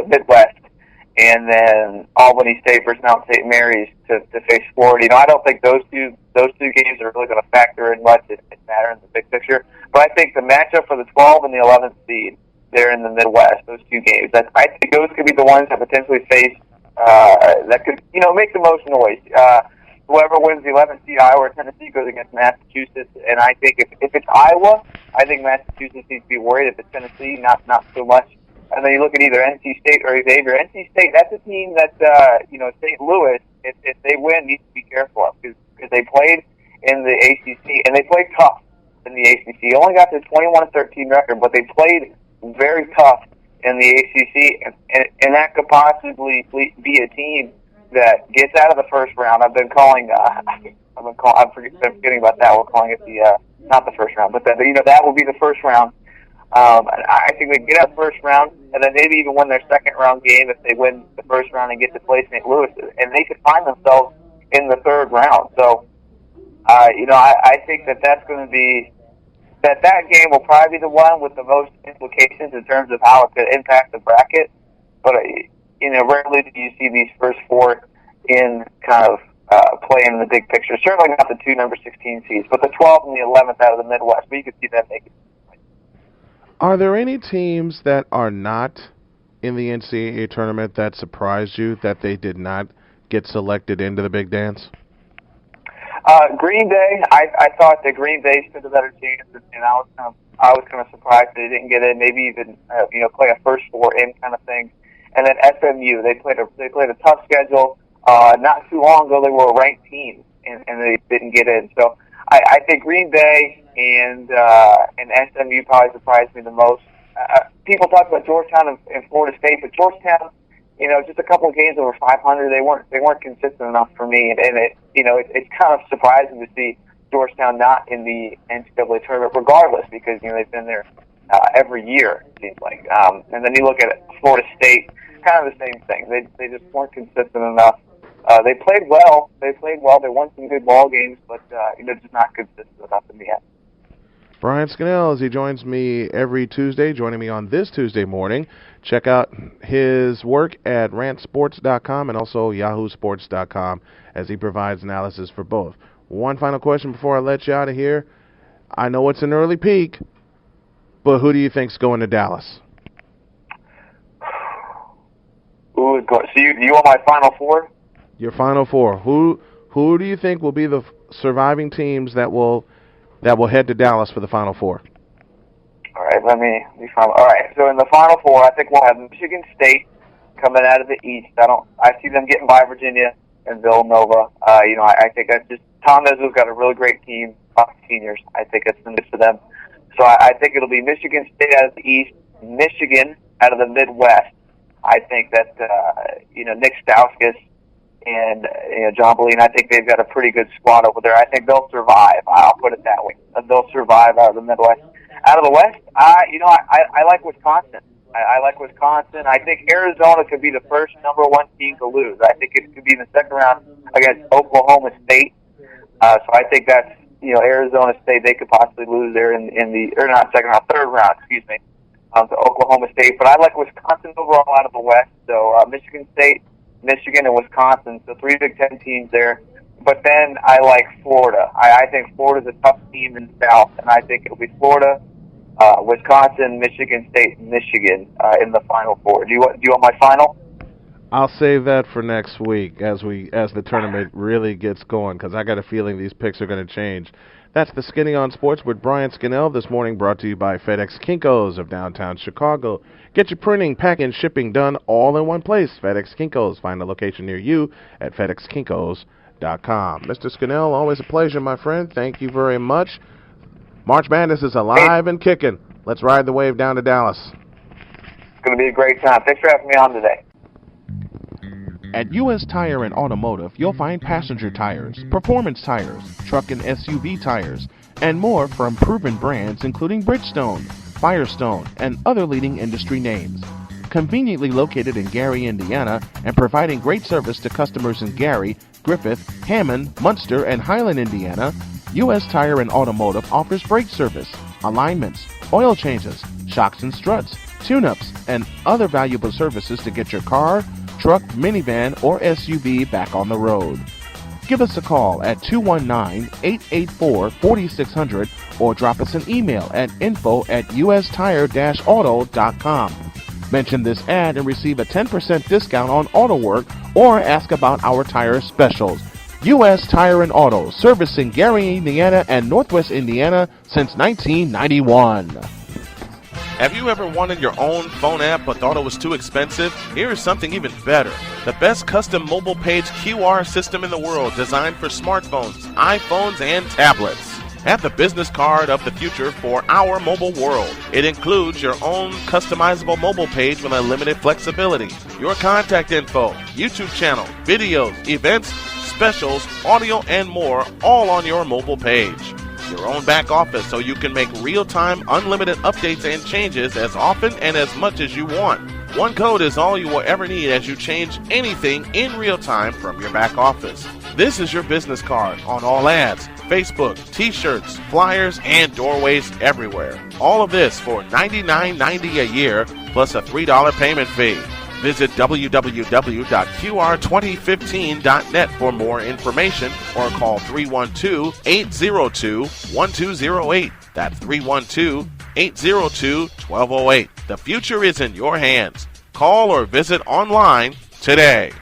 Midwest, and then Albany State versus Mount St. Mary's to face Florida. I don't think those two games are really going to factor in much. It matter in the big picture. But I think the matchup for the 12 and the 11th seed there in the Midwest, those 2 games, I think those could be the ones that potentially face that could make the most noise. Whoever wins the 11th seed, Iowa or Tennessee, goes against Massachusetts. And I think if it's Iowa, I think Massachusetts needs to be worried. If it's Tennessee, not so much. And then you look at either NC State or Xavier. NC State, that's a team that, St. Louis, if they win, needs to be careful of because they played in the ACC, and they played tough in the ACC. Only got their 21-13 record, but they played very tough in the ACC, and that could possibly be a team that gets out of the first round. I'm forgetting about that. We're calling it not the first round, but that will be the first round And I think they get out first round, and then maybe even win their second round game if they win the first round and get to play St. Louis, and they could find themselves in the third round. So, I think that's going to be that game will probably be the one with the most implications in terms of how it could impact the bracket. But rarely do you see these first four in kind of playing in the big picture. Certainly not the two number 16 seeds, but the 12th and the 11th out of the Midwest. But you could see them making. Are there any teams that are not in the NCAA tournament that surprised you that they did not get selected into the big dance? Green Bay, I thought that Green Bay stood a better chance, and I was kind of surprised they didn't get in. Maybe even play a first four in kind of thing. And then SMU, they played a tough schedule. Not too long ago, they were a ranked team, and they didn't get in. So I think Green Bay and SMU probably surprised me the most. People talk about Georgetown and Florida State, but Georgetown, just a couple of games over 500, they weren't consistent enough for me, and it's kind of surprising to see Georgetown not in the NCAA tournament, regardless, because they've been there every year, it seems like. And then you look at Florida State, kind of the same thing. They just weren't consistent enough. They played well. They won some good ball games, but just not consistent enough in the end. Brian Scannell, as he joins me every Tuesday, joining me on this Tuesday morning. Check out his work at rantsports.com and also yahoosports.com as he provides analysis for both. One final question before I let you out of here. I know it's an early peak, but who do you think's going to Dallas? So you want my Final Four? Your Final Four. Who do you think will be the surviving teams that will head to Dallas for the Final Four? All right, let me find. All right, so in the Final Four, I think we'll have Michigan State coming out of the East. I see them getting by Virginia and Villanova. I think that's just Tom Izzo's got a really great team, lots of seniors. I think that's the mix for them. So I think it'll be Michigan State out of the East, Michigan out of the Midwest. I think that Nick Stauskas and John Beline, I think they've got a pretty good squad over there. I think they'll survive. I'll put it that way. They'll survive out of the Midwest. Out of the West, I like Wisconsin. I like Wisconsin. I think Arizona could be the first number one team to lose. I think it could be in the second round against Oklahoma State. So I think that's Arizona State. They could possibly lose there in the third round. Excuse me, to Oklahoma State. But I like Wisconsin overall out of the West. So Michigan State, Michigan, and Wisconsin. So 3 Big Ten teams there. But then I like Florida. I think Florida's a tough team in the South, and I think it'll be Florida, Wisconsin, Michigan State, and Michigan in the Final Four. Do you want my final? I'll save that for next week as the tournament really gets going, because I got a feeling these picks are going to change. That's the Skinny on Sports with Brian Scannell this morning, brought to you by FedEx Kinko's of downtown Chicago. Get your printing, packing, shipping done all in one place. FedEx Kinko's. Find a location near you at FedExKinkos.com. Mr. Scannell, always a pleasure, my friend. Thank you very much. March Madness is alive and kicking. Let's ride the wave down to Dallas. It's going to be a great time. Thanks for having me on today. At U.S. Tire and Automotive, you'll find passenger tires, performance tires, truck and SUV tires, and more from proven brands including Bridgestone, Firestone, and other leading industry names. Conveniently located in Gary, Indiana, and providing great service to customers in Gary, Griffith, Hammond, Munster, and Highland, Indiana, U.S. Tire and Automotive offers brake service, alignments, oil changes, shocks and struts, tune-ups, and other valuable services to get your car, truck, minivan, or SUV back on the road. Give us a call at 219-884-4600 or drop us an email at info@ustire-auto.com. Mention this ad and receive a 10% discount on auto work or ask about our tire specials. U.S. Tire and Auto, servicing Gary, Indiana and Northwest Indiana since 1991. Have you ever wanted your own phone app but thought it was too expensive? Here is something even better. The best custom mobile page QR system in the world, designed for smartphones, iPhones, and tablets. Have the business card of the future for our mobile world. It includes your own customizable mobile page with unlimited flexibility, your contact info, YouTube channel, videos, events, specials, audio, and more, all on your mobile page. your own back office so you can make real-time, unlimited updates and changes as often and as much as you want. One code is all you will ever need as you change anything in real time from your back office. This is your business card on all ads, Facebook, t-shirts, flyers, and doorways everywhere. All of this for $99.90 a year plus a $3 payment fee. Visit www.qr2015.net for more information or call 312-802-1208. That's 312-802-1208. The future is in your hands. Call or visit online today.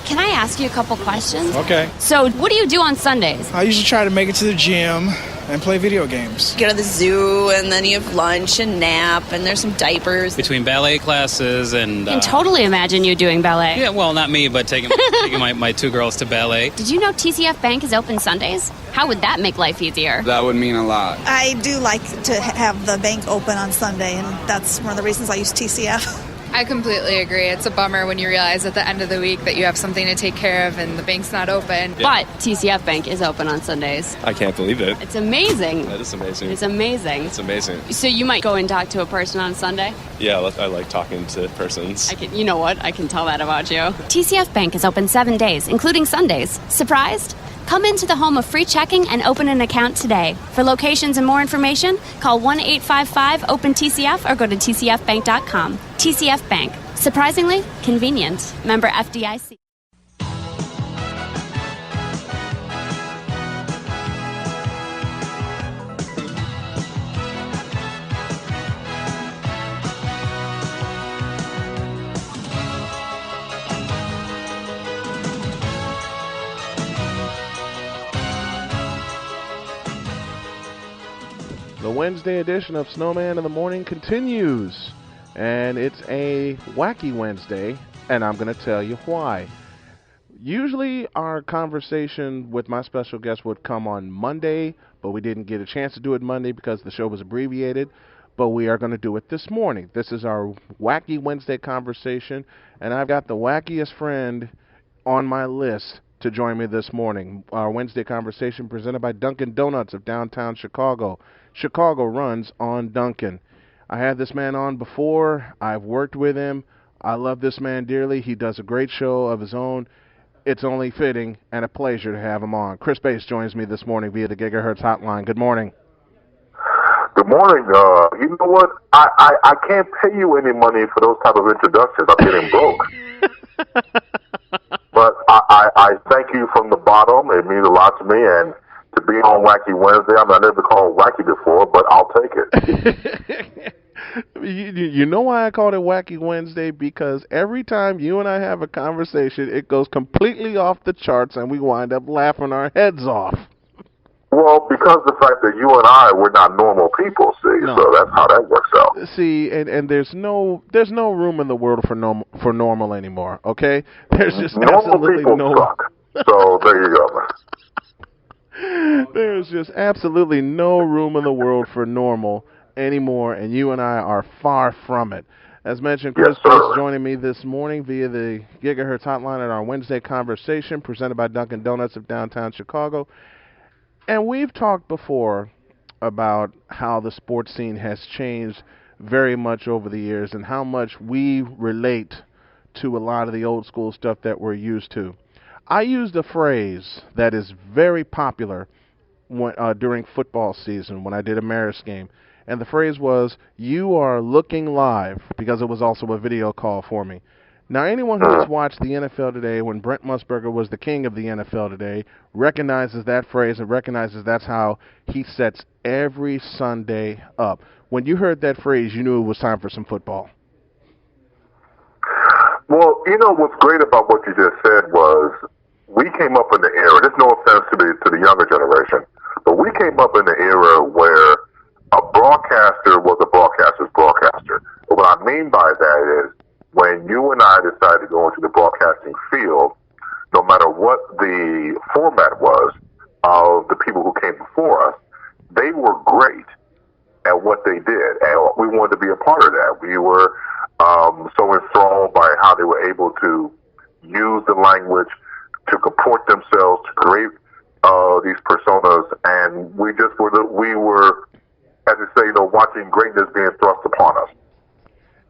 Can I ask you a couple questions? Okay. So, what do you do on Sundays? I usually try to make it to the gym and play video games. Go to the zoo, and then you have lunch and nap, and there's some diapers. Between ballet classes and... I can totally imagine you doing ballet. Yeah, well, not me, but taking my two girls to ballet. Did you know TCF Bank is open Sundays? How would that make life easier? That would mean a lot. I do like to have the bank open on Sunday, and that's one of the reasons I use TCF. I completely agree. It's a bummer when you realize at the end of the week that you have something to take care of and the bank's not open. Yeah. But TCF Bank is open on Sundays. I can't believe it. It's amazing. That is amazing. It's amazing. It's amazing. So you might go and talk to a person on Sunday? Yeah, I like talking to persons. You know what? I can tell that about you. TCF Bank is open 7 days, including Sundays. Surprised? Come into the home of free checking and open an account today. For locations and more information, call 1-855-OPEN-TCF or go to tcfbank.com. TCF Bank. Surprisingly convenient. Member FDIC. The Wednesday edition of Snowman in the Morning continues, and it's a wacky Wednesday, and I'm going to tell you why. Usually our conversation with my special guest would come on Monday, but we didn't get a chance to do it Monday because the show was abbreviated, but we are going to do it this morning. This is our wacky Wednesday conversation, and I've got the wackiest friend on my list to join me this morning. Our Wednesday conversation presented by Dunkin' Donuts of downtown Chicago. Chicago runs on Dunkin'. I had this man on before. I've worked with him. I love this man dearly. He does a great show of his own. It's only fitting and a pleasure to have him on. Chris Bass joins me this morning via the Gigahertz hotline. Good morning. Good morning. You know what? I can't pay you any money for those type of introductions. I'm getting broke. But I thank you from the bottom. It means a lot to me. And to be on Wacky Wednesday, I never been called Wacky before, but I'll take it. You know why I called it Wacky Wednesday? Because every time you and I have a conversation, it goes completely off the charts, and we wind up laughing our heads off. Well, because the fact that you and I, we're not normal people, see, no. So that's how that works out. See, and there's no room in the world for normal anymore, okay? There's just normal absolutely people no... suck. So there you go, man. There's just absolutely no room in the world for normal anymore, and you and I are far from it. As mentioned, Chris Bass joining me this morning via the Gigahertz hotline at our Wednesday conversation presented by Dunkin' Donuts of downtown Chicago. And we've talked before about how the sports scene has changed very much over the years and how much we relate to a lot of the old school stuff that we're used to. I used a phrase that is very popular during football season when I did a Maris game. And the phrase was, "You are looking live," because it was also a video call for me. Now, anyone who has watched the NFL today, when Brent Musburger was the king of the NFL today, recognizes that phrase and recognizes that's how he sets every Sunday up. When you heard that phrase, you knew it was time for some football. Well, you know what's great about what you just said was we came up in the era, there's no offense to the younger generation, but we came up in the era where a broadcaster was a broadcaster's broadcaster. But what I mean by that is when you and I decided to go into the broadcasting field, no matter what the format was of the people who came before us, they were great at what they did, and we wanted to be a part of that. We were so enthralled by how they were able to use the language to comport themselves, to create these personas, and we were, as you say, watching greatness being thrust upon us.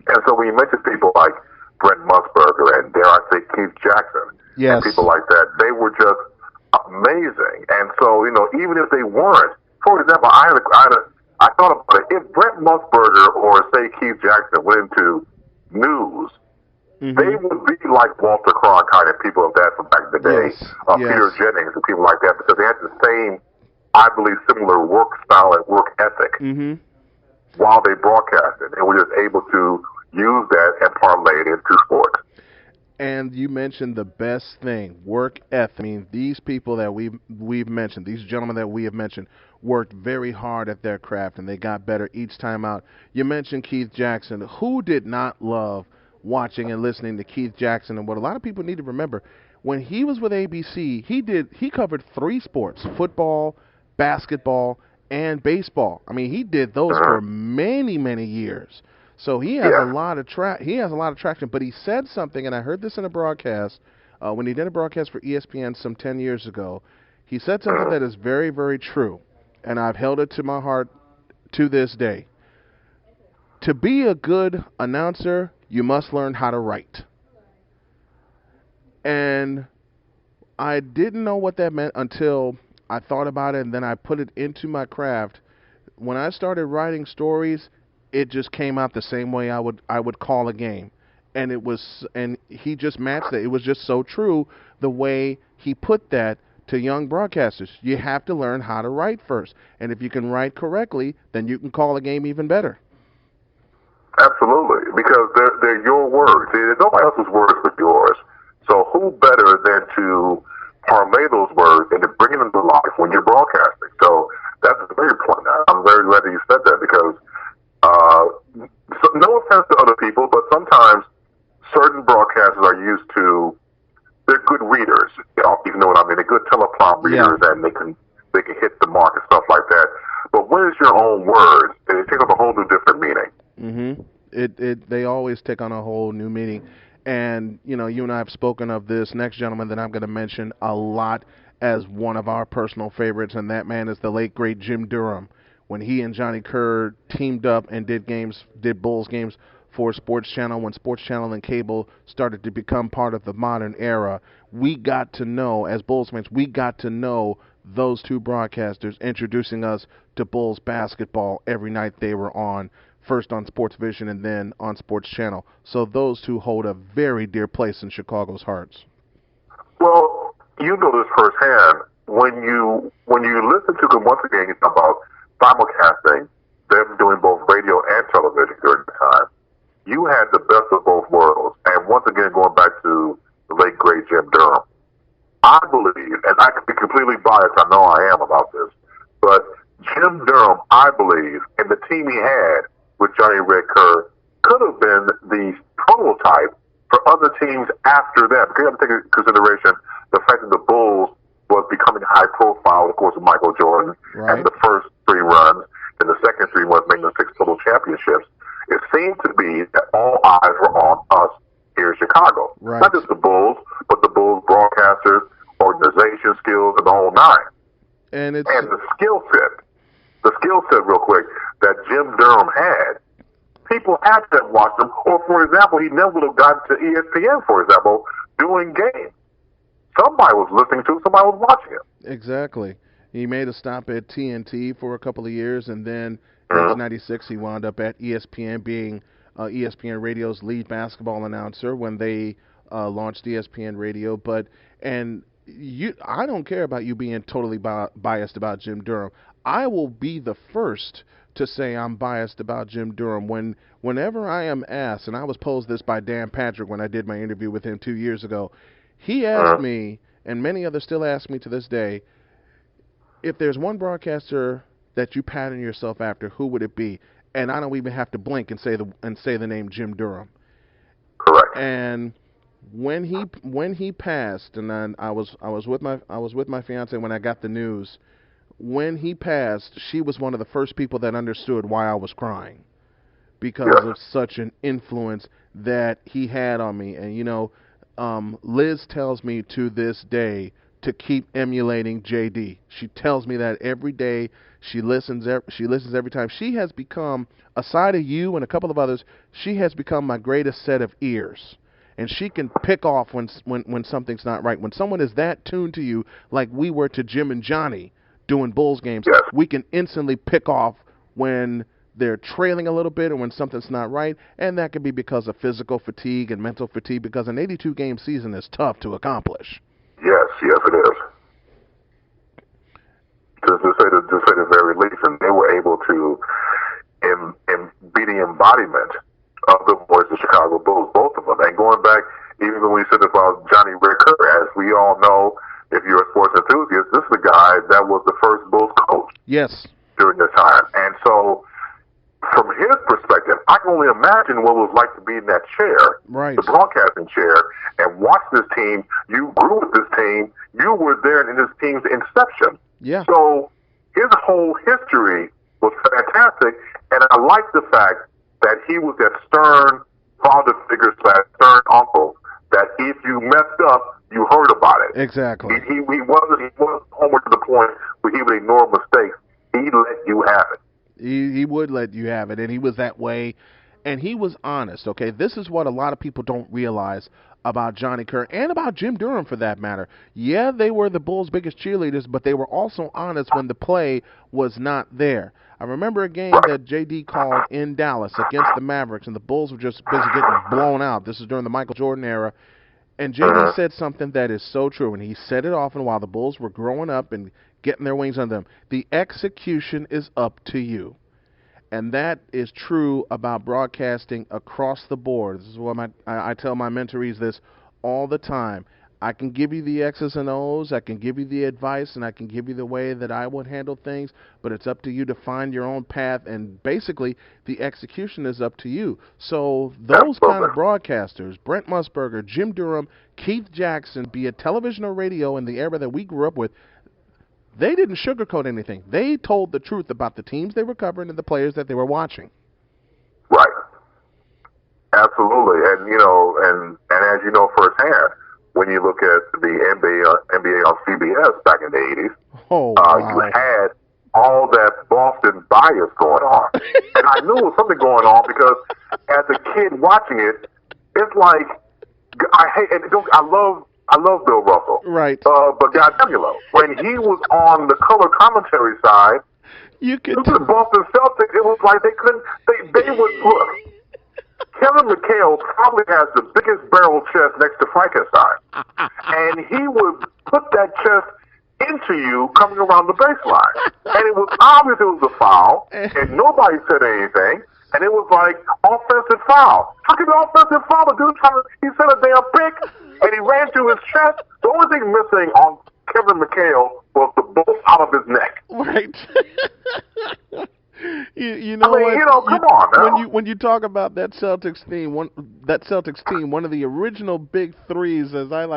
And so when you mention people like Brent Musburger and, dare I say, Keith Jackson, and people like that, they were just amazing. And so, even if they weren't, for example, I thought about it. If Brent Musburger or, say, Keith Jackson went into news, they would be like Walter Cronkite and people of that from back in the day, Peter Jennings and people like that, because they had the same, I believe, similar work style and work ethic while they broadcasted. And were just able to use that and parlay it into sports. And you mentioned the best thing, work ethic. I mean, these people that we've mentioned, these gentlemen that we have mentioned, worked very hard at their craft, and they got better each time out. You mentioned Keith Jackson. Who did not love watching and listening to Keith Jackson? And what a lot of people need to remember, when he was with ABC, he covered 3 sports: football, basketball, and baseball. I mean, he did those for many, many years. So he has a lot of traction. But he said something, and I heard this in a broadcast when he did a broadcast for ESPN some 10 years ago. He said something that is very, very true, and I've held it to my heart to this day. To be a good announcer, you must learn how to write. And I didn't know what that meant until I thought about it, and then I put it into my craft. When I started writing stories, it just came out the same way I would call a game. And he just matched it. It was just so true the way he put that to young broadcasters. You have to learn how to write first. And if you can write correctly, then you can call a game even better. Absolutely, because they're your words. There's nobody else's words but yours. So who better than to parlay those words and to bring them to life when you're broadcasting? So that's a very point. I'm very glad that you said that, because so no offense to other people, but sometimes certain broadcasters are used to, they're good readers, if you know what I mean. They're good teleprompt readers, and they can hit the mark and stuff like that. But where's your own words? They take on a whole new different meaning. They always take on a whole new meaning. And, you and I have spoken of this next gentleman that I'm going to mention a lot as one of our personal favorites, and that man is the late, great Jim Durham. When he and Johnny Kerr teamed up and did Bulls games for Sports Channel, when Sports Channel and cable started to become part of the modern era, we got to know, as Bulls fans, those two broadcasters introducing us to Bulls basketball every night they were on, first on Sports Vision and then on Sports Channel. So those two hold a very dear place in Chicago's hearts. Well, you know this firsthand. When you listen to them, once again, it's about simulcasting, them doing both radio and television during the time. You had the best of both worlds. And once again, going back to the late, great Jim Durham, I believe, and I could be completely biased, I know I am about this, but Jim Durham, I believe, and the team he had with Johnny Red Kerr could have been the prototype for other teams after that. Because you have to take into consideration the fact that the Bulls was becoming high profile, of course, with Michael Jordan, and the first 3 runs, and the second 3 runs making the 6 total championships. It seemed to be that all eyes were on us here in Chicago. Not just the Bulls, but the Bulls broadcasters, organization skills, and the whole 9. And the skill set, real quick, that Jim Durham had, people had to have watched him. Or, for example, he never would have gotten to ESPN, for example, doing games. Somebody was listening to him, somebody was watching him. Exactly. He made a stop at TNT for a couple of years, and then in 1996 he wound up at ESPN, being ESPN Radio's lead basketball announcer when they launched ESPN Radio. I don't care about you being totally biased about Jim Durham. I will be the first to say I'm biased about Jim Durham whenever I am asked, and I was posed this by Dan Patrick when I did my interview with him 2 years ago. He asked me, and many others still ask me to this day, if there's one broadcaster that you pattern yourself after, who would it be? And I don't even have to blink and say the name Jim Durham. Correct. And when he passed, and then I was with my fiance when I got the news. When he passed, she was one of the first people that understood why I was crying, because of such an influence that he had on me. And Liz tells me to this day, to keep emulating JD. She tells me that every day. She listens every time. She has become, aside of you and a couple of others, she has become my greatest set of ears. And she can pick off when something's not right. When someone is that tuned to you, like we were to Jim and Johnny doing Bulls games, we can instantly pick off when they're trailing a little bit or when something's not right. And that could be because of physical fatigue and mental fatigue, because an 82-game season is tough to accomplish. Yes, it is. To say the very least, and they were able to be the embodiment of the voice of Chicago Bulls, both of them. And going back, even when we said about Johnny Ricker, as we all know, if you're a sports enthusiast, this is the guy that was the first Bulls coach. Yes. During this time. And so, from his perspective, I can only imagine what it was like to be in that chair, the broadcasting chair, and watch this team. You grew with this team. You were there in this team's inception. Yeah. So his whole history was fantastic, and I like the fact that he was that stern father figure / stern uncle that if you messed up, you heard about it. Exactly. He wasn't homer to the point where he would ignore mistakes. He let you have it. He would let you have it, and he was that way, and he was honest, okay? This is what a lot of people don't realize about Johnny Kerr and about Jim Durham, for that matter. Yeah, they were the Bulls' biggest cheerleaders, but they were also honest when the play was not there. I remember a game that JD called in Dallas against the Mavericks, and the Bulls were just busy getting blown out. This is during the Michael Jordan era. And JD said something that is so true, and he said it often while the Bulls were growing up and getting their wings under them. The execution is up to you. And that is true about broadcasting across the board. This is what I tell my mentorees this all the time. I can give you the X's and O's, I can give you the advice, and I can give you the way that I would handle things, but it's up to you to find your own path, and basically the execution is up to you. So those kind of broadcasters, Brent Musburger, Jim Durham, Keith Jackson, be it television or radio in the era that we grew up with, they didn't sugarcoat anything. They told the truth about the teams they were covering and the players that they were watching. Right. Absolutely. And as you know firsthand, when you look at the NBA on CBS back in the 80s, you had all that Boston bias going on. And I knew there was something going on because as a kid watching it, it's like, I love Bill Russell. Right. But goddamn you, when he was on the color commentary side, you could the Boston Celtics, it was like they would look. Kevin McHale probably has the biggest barrel chest next to Frankenstein. And he would put that chest into you coming around the baseline. And it was obvious it was a foul, and nobody said anything. And it was like, offensive foul. How can the offensive foul? The dude he said a damn pick, and he ran through his chest. The only thing missing on Kevin McHale was the bolt out of his neck. Right. you know what? Come on, man. When you talk about that Celtics team, one of the original big threes, as I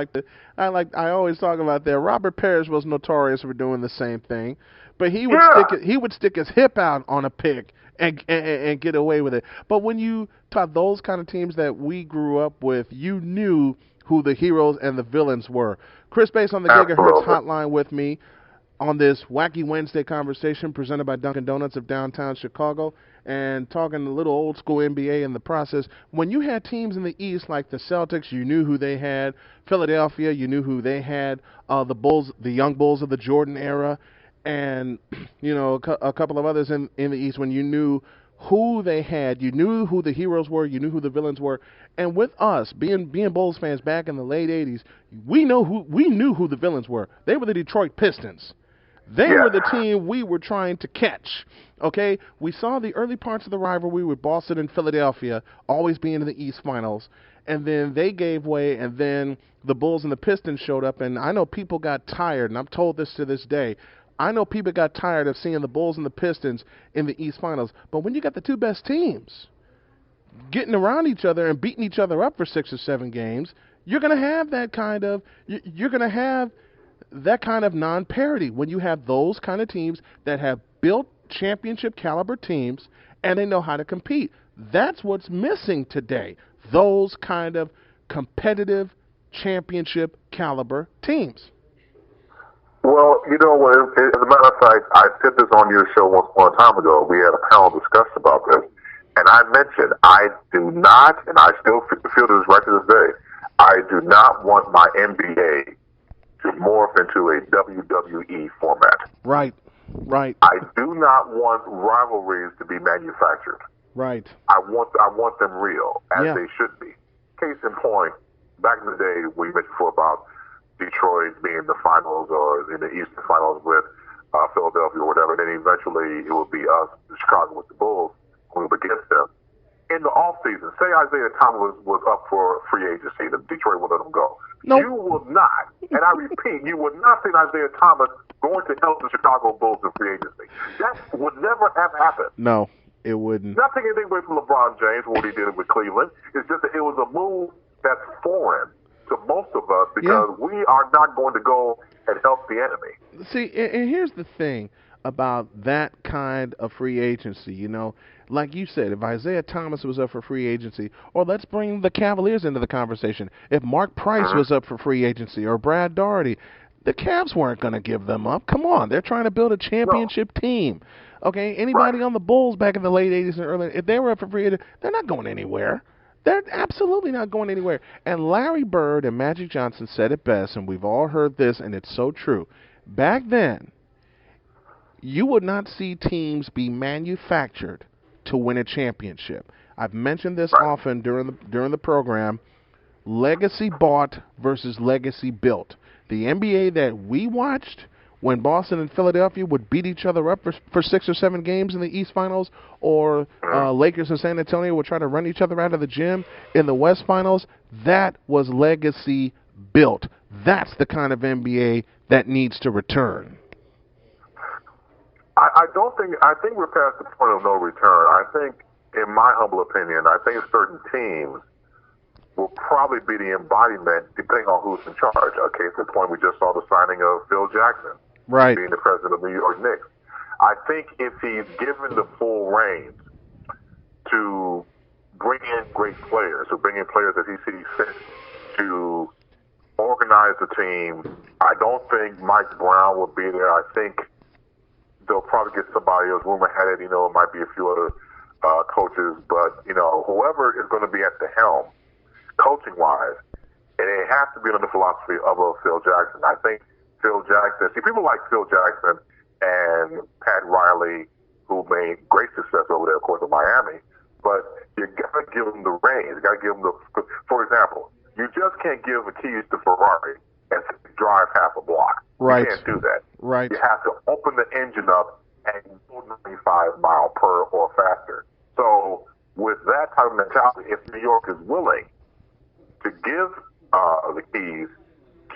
always talk about there. Robert Parrish was notorious for doing the same thing, but he would stick his hip out on a pick and get away with it. But when you talk those kind of teams that we grew up with, you knew who the heroes and the villains were. Chris Bass on the Gigahertz Hotline with me on this Wacky Wednesday conversation presented by Dunkin' Donuts of downtown Chicago, and talking a little old school NBA in the process. When you had teams in the East like the Celtics, you knew who they had. Philadelphia, you knew who they had. The Bulls, the young Bulls of the Jordan era, and a couple of others in the East. When you knew who they had, you knew who the heroes were, you knew who the villains were. And with us being Bulls fans back in the late '80s, we knew who the villains were. They were the Detroit Pistons. They were the team we were trying to catch. Okay, we saw the early parts of the rivalry with Boston and Philadelphia always being in the East Finals, and then they gave way, and then the Bulls and the Pistons showed up. And I know people got tired, and I'm told this to this day. I know people got tired of seeing the Bulls and the Pistons in the East Finals. But when you got the two best teams getting around each other and beating each other up for 6 or 7 games, you're going to have that kind of non-parity when you have those kind of teams that have built championship caliber teams and they know how to compete. That's what's missing today. Those kind of competitive championship caliber teams. Well, you know, as a matter of fact, I said this on your show once upon a time ago. We had a panel discussion about this, and I mentioned I do not, and I still feel this right to this day, I do not want my NBA to morph into a WWE format. Right. I do not want rivalries to be manufactured. Right. I want them real, as they should be. Case in point, back in the day, we mentioned before about Detroit being in the finals or in the Eastern finals with Philadelphia or whatever. Then eventually it would be us, Chicago with the Bulls, going up against them. In the offseason, say Isaiah Thomas was up for free agency, the Detroit would let him go. Nope. You will not, and I repeat, you would not see Isaiah Thomas going to help the Chicago Bulls in free agency. That would never have happened. No, it wouldn't. Not taking anything away from LeBron James, what he did with Cleveland. It's just that it was a move that's foreign to most of us because we are not going to go and help the enemy. See, and here's the thing about that kind of free agency, you know, like you said, if Isaiah Thomas was up for free agency, or let's bring the Cavaliers into the conversation, if Mark Price was up for free agency or Brad Daugherty, the Cavs weren't going to give them up. Come on, they're trying to build a championship team. Okay, anybody on the Bulls back in the late 80s and early, if they were up for free agency, they're not going anywhere. They're absolutely not going anywhere. And Larry Bird and Magic Johnson said it best, and we've all heard this, and it's so true. Back then, you would not see teams be manufactured to win a championship. I've mentioned this often during the program. Legacy bought versus legacy built. The NBA that we watched when Boston and Philadelphia would beat each other up for 6 or 7 games in the East Finals, or Lakers and San Antonio would try to run each other out of the gym in the West Finals, that was legacy built. That's the kind of NBA that needs to return. I think we're past the point of no return. I think, in my humble opinion, I think certain teams will probably be the embodiment, depending on who's in charge. A case in point, we just saw the signing of Phil Jackson, being the president of the New York Knicks. I think if he's given the full reins to bring in great players, to bring in players that he sees fit to organize the team, I don't think Mike Brown will be there. I think they'll probably get somebody else. Rumor had it, it might be a few other coaches, but, whoever is going to be at the helm, coaching-wise, and it has to be under the philosophy of Phil Jackson. I think Phil Jackson, people like Phil Jackson and Pat Riley, who made great success over there, of course, in Miami, but you got to give them the reins. You got to give them for example, you just can't give the keys to Ferrari and drive half a block. Right. You can't do that. Right. You have to open the engine up and go 95 mile per or faster. So with that type of mentality, if New York is willing to give the keys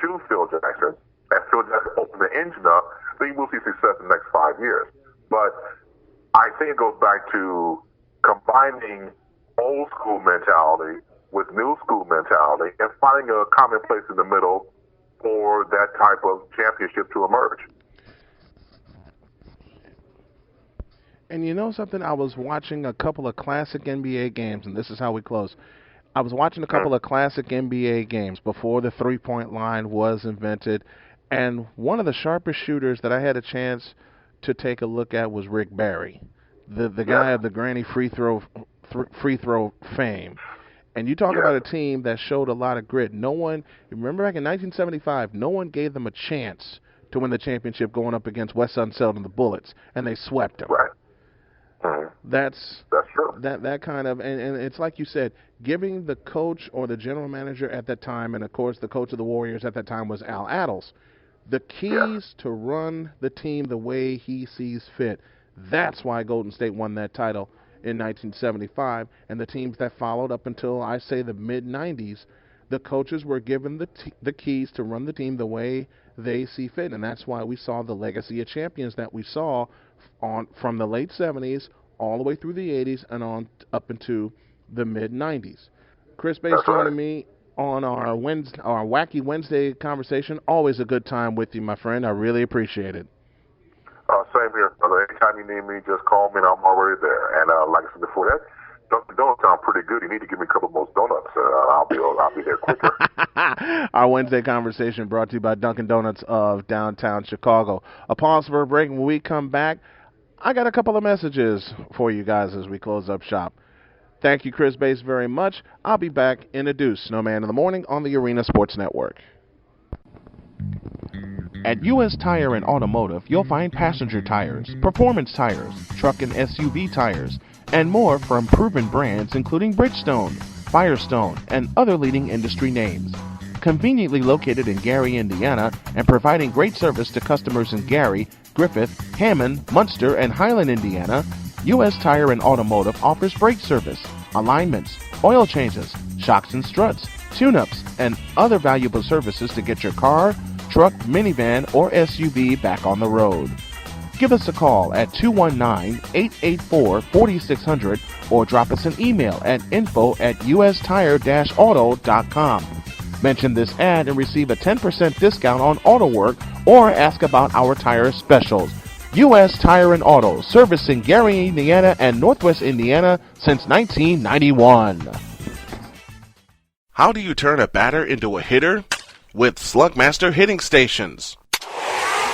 to Phil Jackson, and Phil Jackson open the engine up, then you will see success in the next 5 years. But I think it goes back to combining old school mentality with new school mentality and finding a common place in the middle for that type of championship to emerge. And you know something? I was watching a couple of classic NBA games, and this is how we close. I was watching a couple of classic NBA games before the three-point line was invented, and one of the sharpest shooters that I had a chance to take a look at was Rick Barry, the guy of the granny free throw fame. And you talk about a team that showed a lot of grit. Remember back in 1975, no one gave them a chance to win the championship going up against Wes Unseld and the Bullets, and they swept them. Right. That's true. That kind of, and it's like you said, giving the coach or the general manager at that time, and of course the coach of the Warriors at that time was Al Attles, the keys to run the team the way he sees fit. That's why Golden State won that title in 1975, and the teams that followed up until, I say, the mid-'90s, the coaches were given the keys to run the team the way they see fit, and that's why we saw the legacy of champions that we saw from the late 70s all the way through the 80s and on up into the mid-'90s. Chris Bates joining me on our Wacky Wednesday conversation. Always a good time with you, my friend. I really appreciate it. Same here, brother. Anytime you need me, just call me, and I'm already there. And like I said before that, Dunkin' Donuts sound pretty good. You need to give me a couple more donuts. I'll be there quicker. Our Wednesday conversation brought to you by Dunkin' Donuts of downtown Chicago. A pause for a break. When we come back, I got a couple of messages for you guys as we close up shop. Thank you, Chris Bass, very much. I'll be back in a deuce. Snowman in the Morning on the Arena Sports Network. At U.S. Tire and Automotive, you'll find passenger tires, performance tires, truck and SUV tires, and more from proven brands including Bridgestone, Firestone, and other leading industry names. Conveniently located in Gary, Indiana, and providing great service to customers in Gary, Griffith, Hammond, Munster, and Highland, Indiana, U.S. Tire and Automotive offers brake service, alignments, oil changes, shocks and struts, tune-ups, and other valuable services to get your car, truck, minivan, or SUV back on the road. Give us a call at 219-884-4600 or drop us an email at info@ustire-auto.com. Mention this ad and receive a 10% discount on auto work or ask about our tire specials. U.S. Tire and Auto, servicing Gary, Indiana and Northwest Indiana since 1991. How do you turn a batter into a hitter? With Slugmaster Hitting Stations.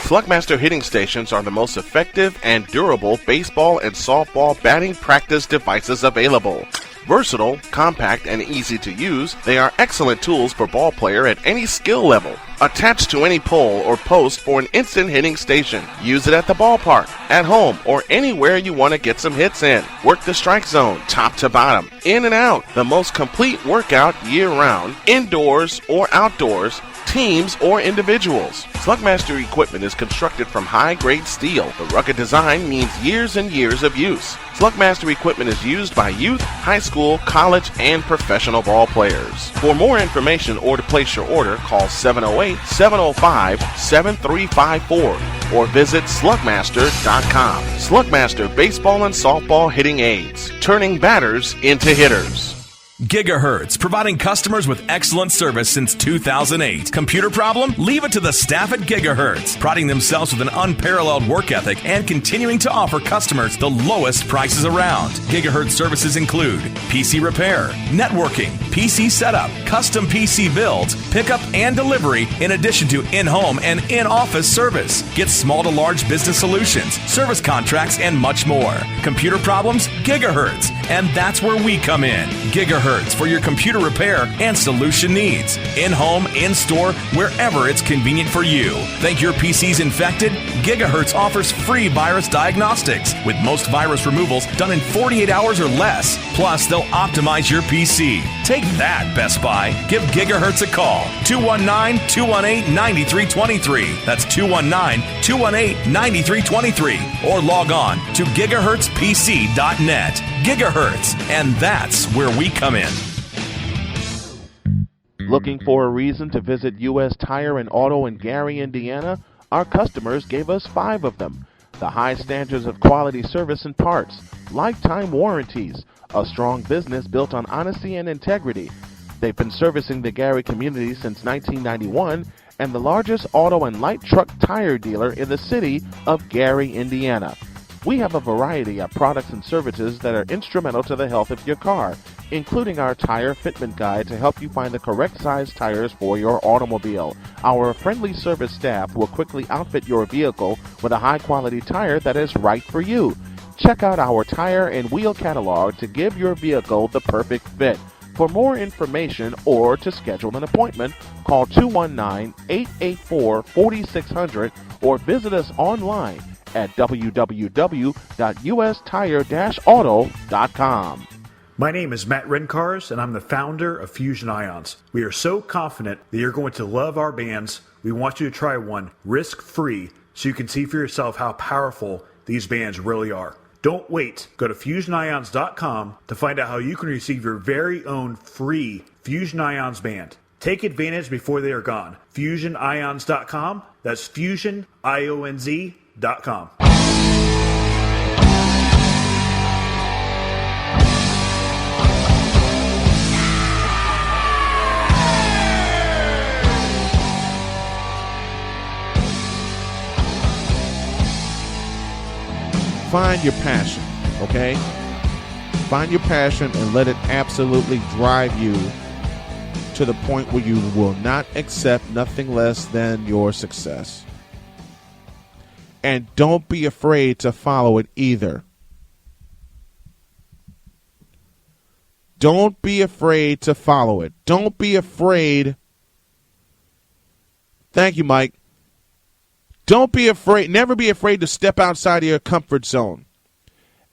Slugmaster Hitting Stations are the most effective and durable baseball and softball batting practice devices available. Versatile, compact, and easy to use, they are excellent tools for ball player at any skill level. Attached to any pole or post for an instant hitting station. Use it at the ballpark, at home, or anywhere you want to get some hits in. Work the strike zone, top to bottom, in and out. The most complete workout year-round, indoors or outdoors, teams or individuals. Slugmaster equipment is constructed from high-grade steel. The rugged design means years and years of use. Slugmaster equipment is used by youth, high school, college, and professional ball players. For more information or to place your order, call 708-705-7354 or visit slugmaster.com. Slugmaster Baseball and Softball Hitting Aids, turning batters into hitters. Gigahertz, providing customers with excellent service since 2008. Computer problem? Leave it to the staff at Gigahertz, priding themselves with an unparalleled work ethic and continuing to offer customers the lowest prices around. Gigahertz services include PC repair, networking, PC setup, custom PC builds, pickup and delivery, in addition to in-home and in-office service. Get small to large business solutions, service contracts, and much more. Computer problems? Gigahertz. And that's where we come in. Gigahertz for your computer repair and solution needs. In-home, in-store, wherever it's convenient for you. Think your PC's infected? Gigahertz offers free virus diagnostics with most virus removals done in 48 hours or less. Plus, they'll optimize your PC. Take that, Best Buy. Give Gigahertz a call. 219-218-9323. That's 219-218-9323. Or log on to gigahertzpc.net. Gigahertz, and that's where we come in. Looking for a reason to visit U.S. Tire and Auto in Gary, Indiana? Our customers gave us 5 of them. The high standards of quality service and parts, lifetime warranties, a strong business built on honesty and integrity. They've been servicing the Gary community since 1991 and the largest auto and light truck tire dealer in the city of Gary, Indiana. We have a variety of products and services that are instrumental to the health of your car, including our tire fitment guide to help you find the correct size tires for your automobile. Our friendly service staff will quickly outfit your vehicle with a high-quality tire that is right for you. Check out our tire and wheel catalog to give your vehicle the perfect fit. For more information or to schedule an appointment, call 219-884-4600 or visit us online at www.ustire-auto.com. My name is Matt Rencars, and I'm the founder of Fusion Ions. We are so confident that you're going to love our bands. We want you to try one risk-free so you can see for yourself how powerful these bands really are. Don't wait. Go to FusionIons.com to find out how you can receive your very own free Fusion Ions band. Take advantage before they are gone. FusionIons.com. That's FusionIons.com. Find your passion, okay? Find your passion and let it absolutely drive you to the point where you will not accept nothing less than your success. And don't be afraid to follow it either. Don't be afraid to follow it. Don't be afraid. Thank you, Mike. Don't be afraid. Never be afraid to step outside of your comfort zone.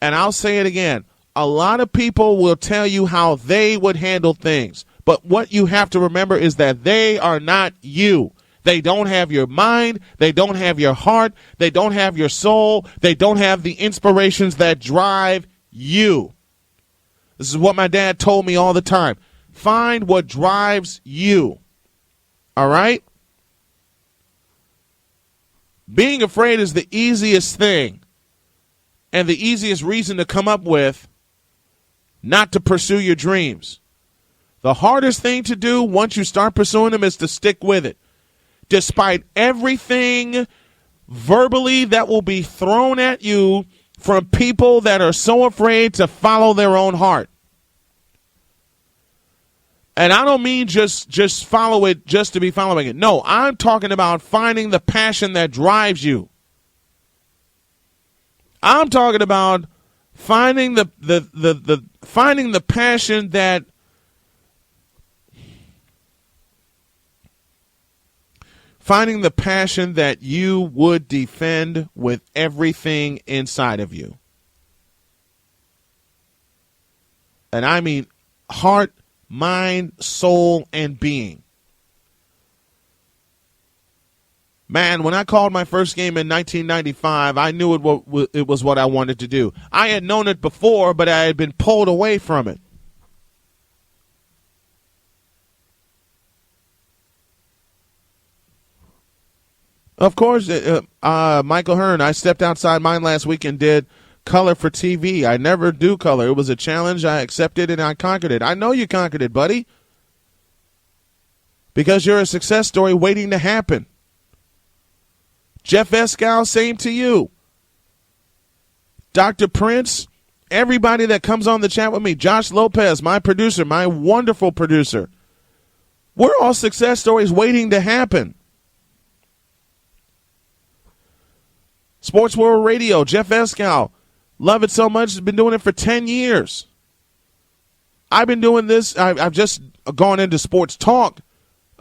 And I'll say it again. A lot of people will tell you how they would handle things. But what you have to remember is that they are not you. They don't have your mind. They don't have your heart. They don't have your soul. They don't have the inspirations that drive you. This is what my dad told me all the time. Find what drives you. All right? Being afraid is the easiest thing and the easiest reason to come up with not to pursue your dreams. The hardest thing to do once you start pursuing them is to stick with it. Despite everything verbally that will be thrown at you from people that are so afraid to follow their own heart. And I don't mean just follow it just to be following it. No, I'm talking about finding the passion that drives you. I'm talking about finding the passion that you would defend with everything inside of you. And I mean heart, mind, soul, and being. Man, when I called my first game in 1995, I knew it was what I wanted to do. I had known it before, but I had been pulled away from it. Of course, Michael Hearn, I stepped outside mine last week and did color for TV. I never do color. It was a challenge. I accepted it and I conquered it. I know you conquered it, buddy. Because you're a success story waiting to happen. Jeff Escal, same to you. Dr. Prince, everybody that comes on the chat with me, Josh Lopez, my producer, my wonderful producer. We're all success stories waiting to happen. Sports World Radio, Jeff Escal, love it so much, has been doing it for 10 years. I've been doing this, I've just gone into sports talk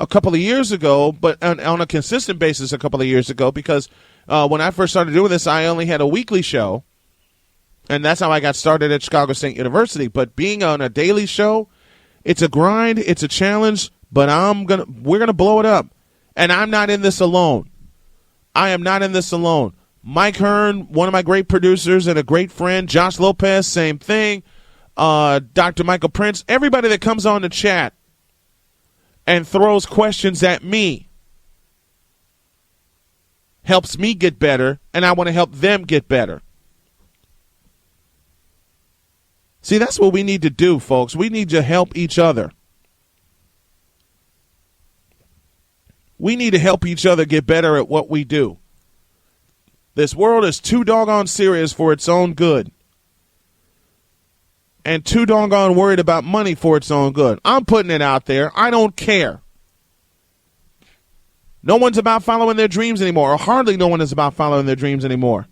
a couple of years ago, but on a consistent basis a couple of years ago, because when I first started doing this, I only had a weekly show, and that's how I got started at Chicago State University. But being on a daily show, it's a grind, it's a challenge, but we're gonna blow it up. And I'm not in this alone. I am not in this alone. Mike Hearn, one of my great producers and a great friend. Josh Lopez, same thing. Dr. Michael Prince, everybody that comes on the chat and throws questions at me helps me get better, and I want to help them get better. See, that's what we need to do, folks. We need to help each other. We need to help each other get better at what we do. This world is too doggone serious for its own good. And too doggone worried about money for its own good. I'm putting it out there. I don't care. No one's about following their dreams anymore, or hardly no one is about following their dreams anymore.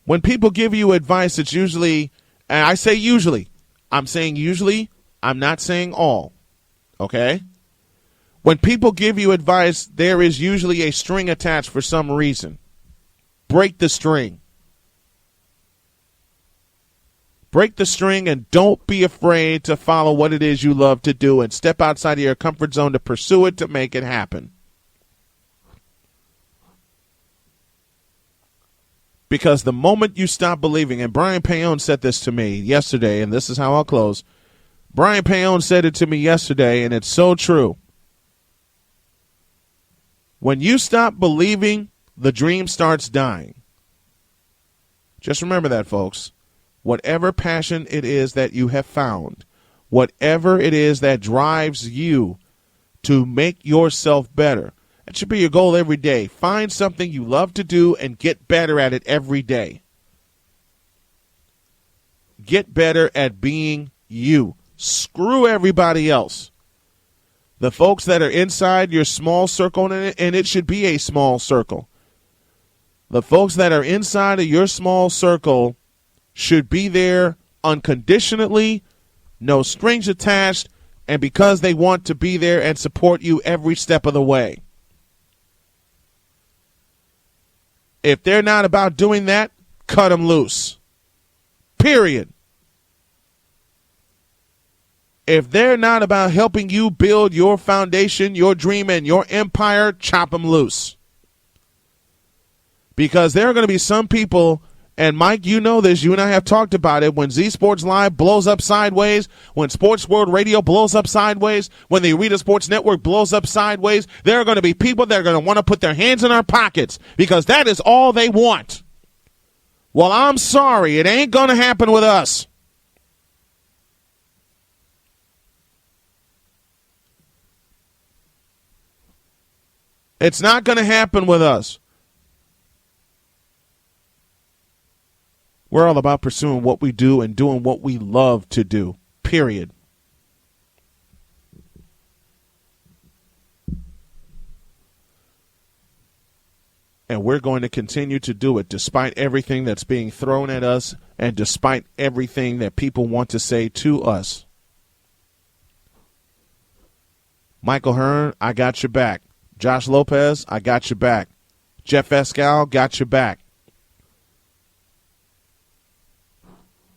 When people give you advice, it's usually, and I say usually, I'm saying usually, I'm not saying all, okay? When people give you advice, there is usually a string attached for some reason. Break the string. Break the string and don't be afraid to follow what it is you love to do and step outside of your comfort zone to pursue it, to make it happen. Because the moment you stop believing, and Brian Payon said this to me yesterday, and this is how I'll close. Brian Payon said it to me yesterday, and it's so true. When you stop believing, the dream starts dying. Just remember that, folks. Whatever passion it is that you have found, whatever it is that drives you to make yourself better. That should be your goal every day. Find something you love to do and get better at it every day. Get better at being you. Screw everybody else. The folks that are inside your small circle, and it should be a small circle. The folks that are inside of your small circle should be there unconditionally, no strings attached, and because they want to be there and support you every step of the way. If they're not about doing that, cut them loose. Period. If they're not about helping you build your foundation, your dream, and your empire, chop them loose. Because there are going to be some people, and Mike, you know this, you and I have talked about it, when Z Sports Live blows up sideways, when Sports World Radio blows up sideways, when the Arena Sports Network blows up sideways, there are going to be people that are going to want to put their hands in our pockets because that is all they want. Well, I'm sorry, it ain't going to happen with us. It's not going to happen with us. We're all about pursuing what we do and doing what we love to do, period. And we're going to continue to do it despite everything that's being thrown at us and despite everything that people want to say to us. Michael Hearn, I got your back. Josh Lopez, I got your back. Jeff Escal, got your back.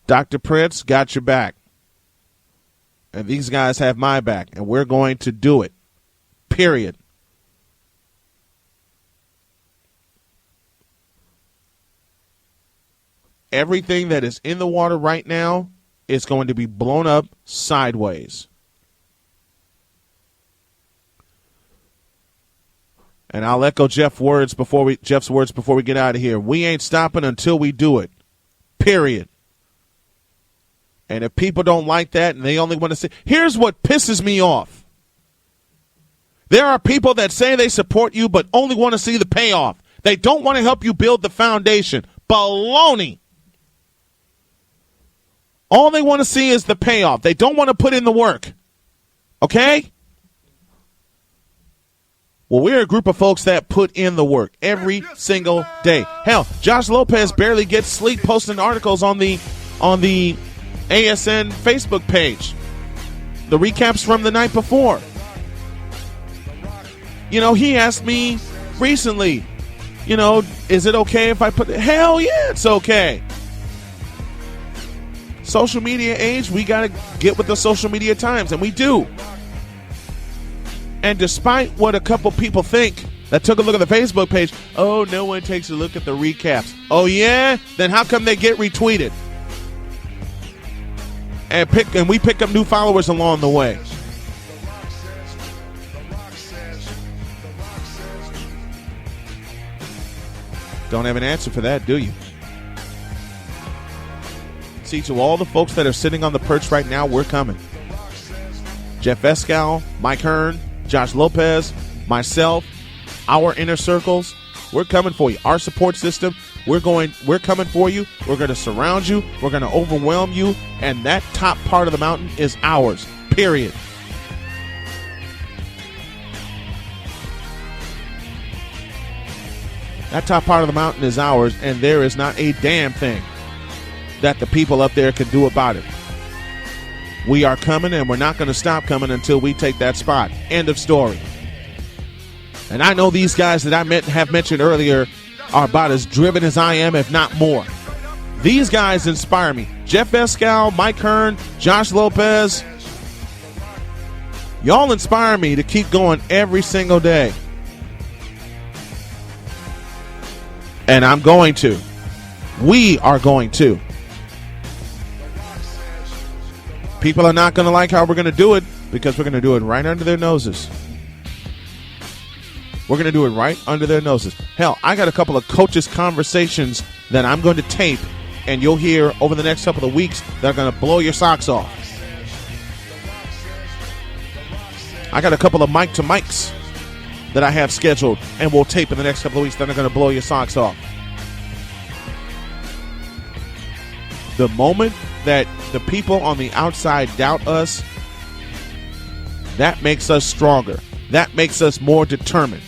Dr. Prince, got your back. And these guys have my back, and we're going to do it. Period. Everything that is in the water right now is going to be blown up sideways. And I'll echo Jeff's words before we get out of here. We ain't stopping until we do it. Period. And if people don't like that and they only want to say, here's what pisses me off. There are people that say they support you but only want to see the payoff. They don't want to help you build the foundation. Baloney. All they want to see is the payoff. They don't want to put in the work. Okay? Well, we're a group of folks that put in the work every single day. Hell, Josh Lopez barely gets sleep posting articles on the ASN Facebook page. The recaps from the night before. You know, he asked me recently, you know, is it okay if I put it? Hell yeah, it's okay. Social media age, we got to get with the social media times, and we do. And despite what a couple people think that took a look at the Facebook page, oh, no one takes a look at the recaps. Oh, yeah? Then how come they get retweeted? And we pick up new followers along the way. Don't have an answer for that, do you? See, to all the folks that are sitting on the perch right now, we're coming. Jeff Escal, Mike Hearn, Josh Lopez, myself, our inner circles, we're coming for you. Our support system, we're coming for you. We're going to surround you. We're going to overwhelm you. And that top part of the mountain is ours, period. That top part of the mountain is ours, and there is not a damn thing that the people up there can do about it. We are coming, and we're not going to stop coming until we take that spot. End of story. And I know these guys that I have mentioned earlier are about as driven as I am, if not more. These guys inspire me. Jeff Escal, Mike Hearn, Josh Lopez. Y'all inspire me to keep going every single day. And I'm going to. We are going to. People are not going to like how we're going to do it because we're going to do it right under their noses. We're going to do it right under their noses. Hell, I got a couple of coaches' conversations that I'm going to tape and you'll hear over the next couple of weeks that are going to blow your socks off. I got a couple of mic to mics that I have scheduled and will tape in the next couple of weeks that are going to blow your socks off. The moment that the people on the outside doubt us, that makes us stronger. That makes us more determined.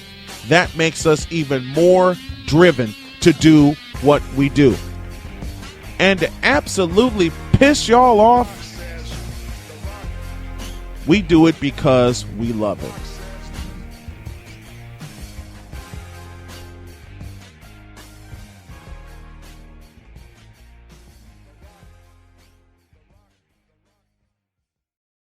That makes us even more driven to do what we do. And to absolutely piss y'all off, we do it because we love it.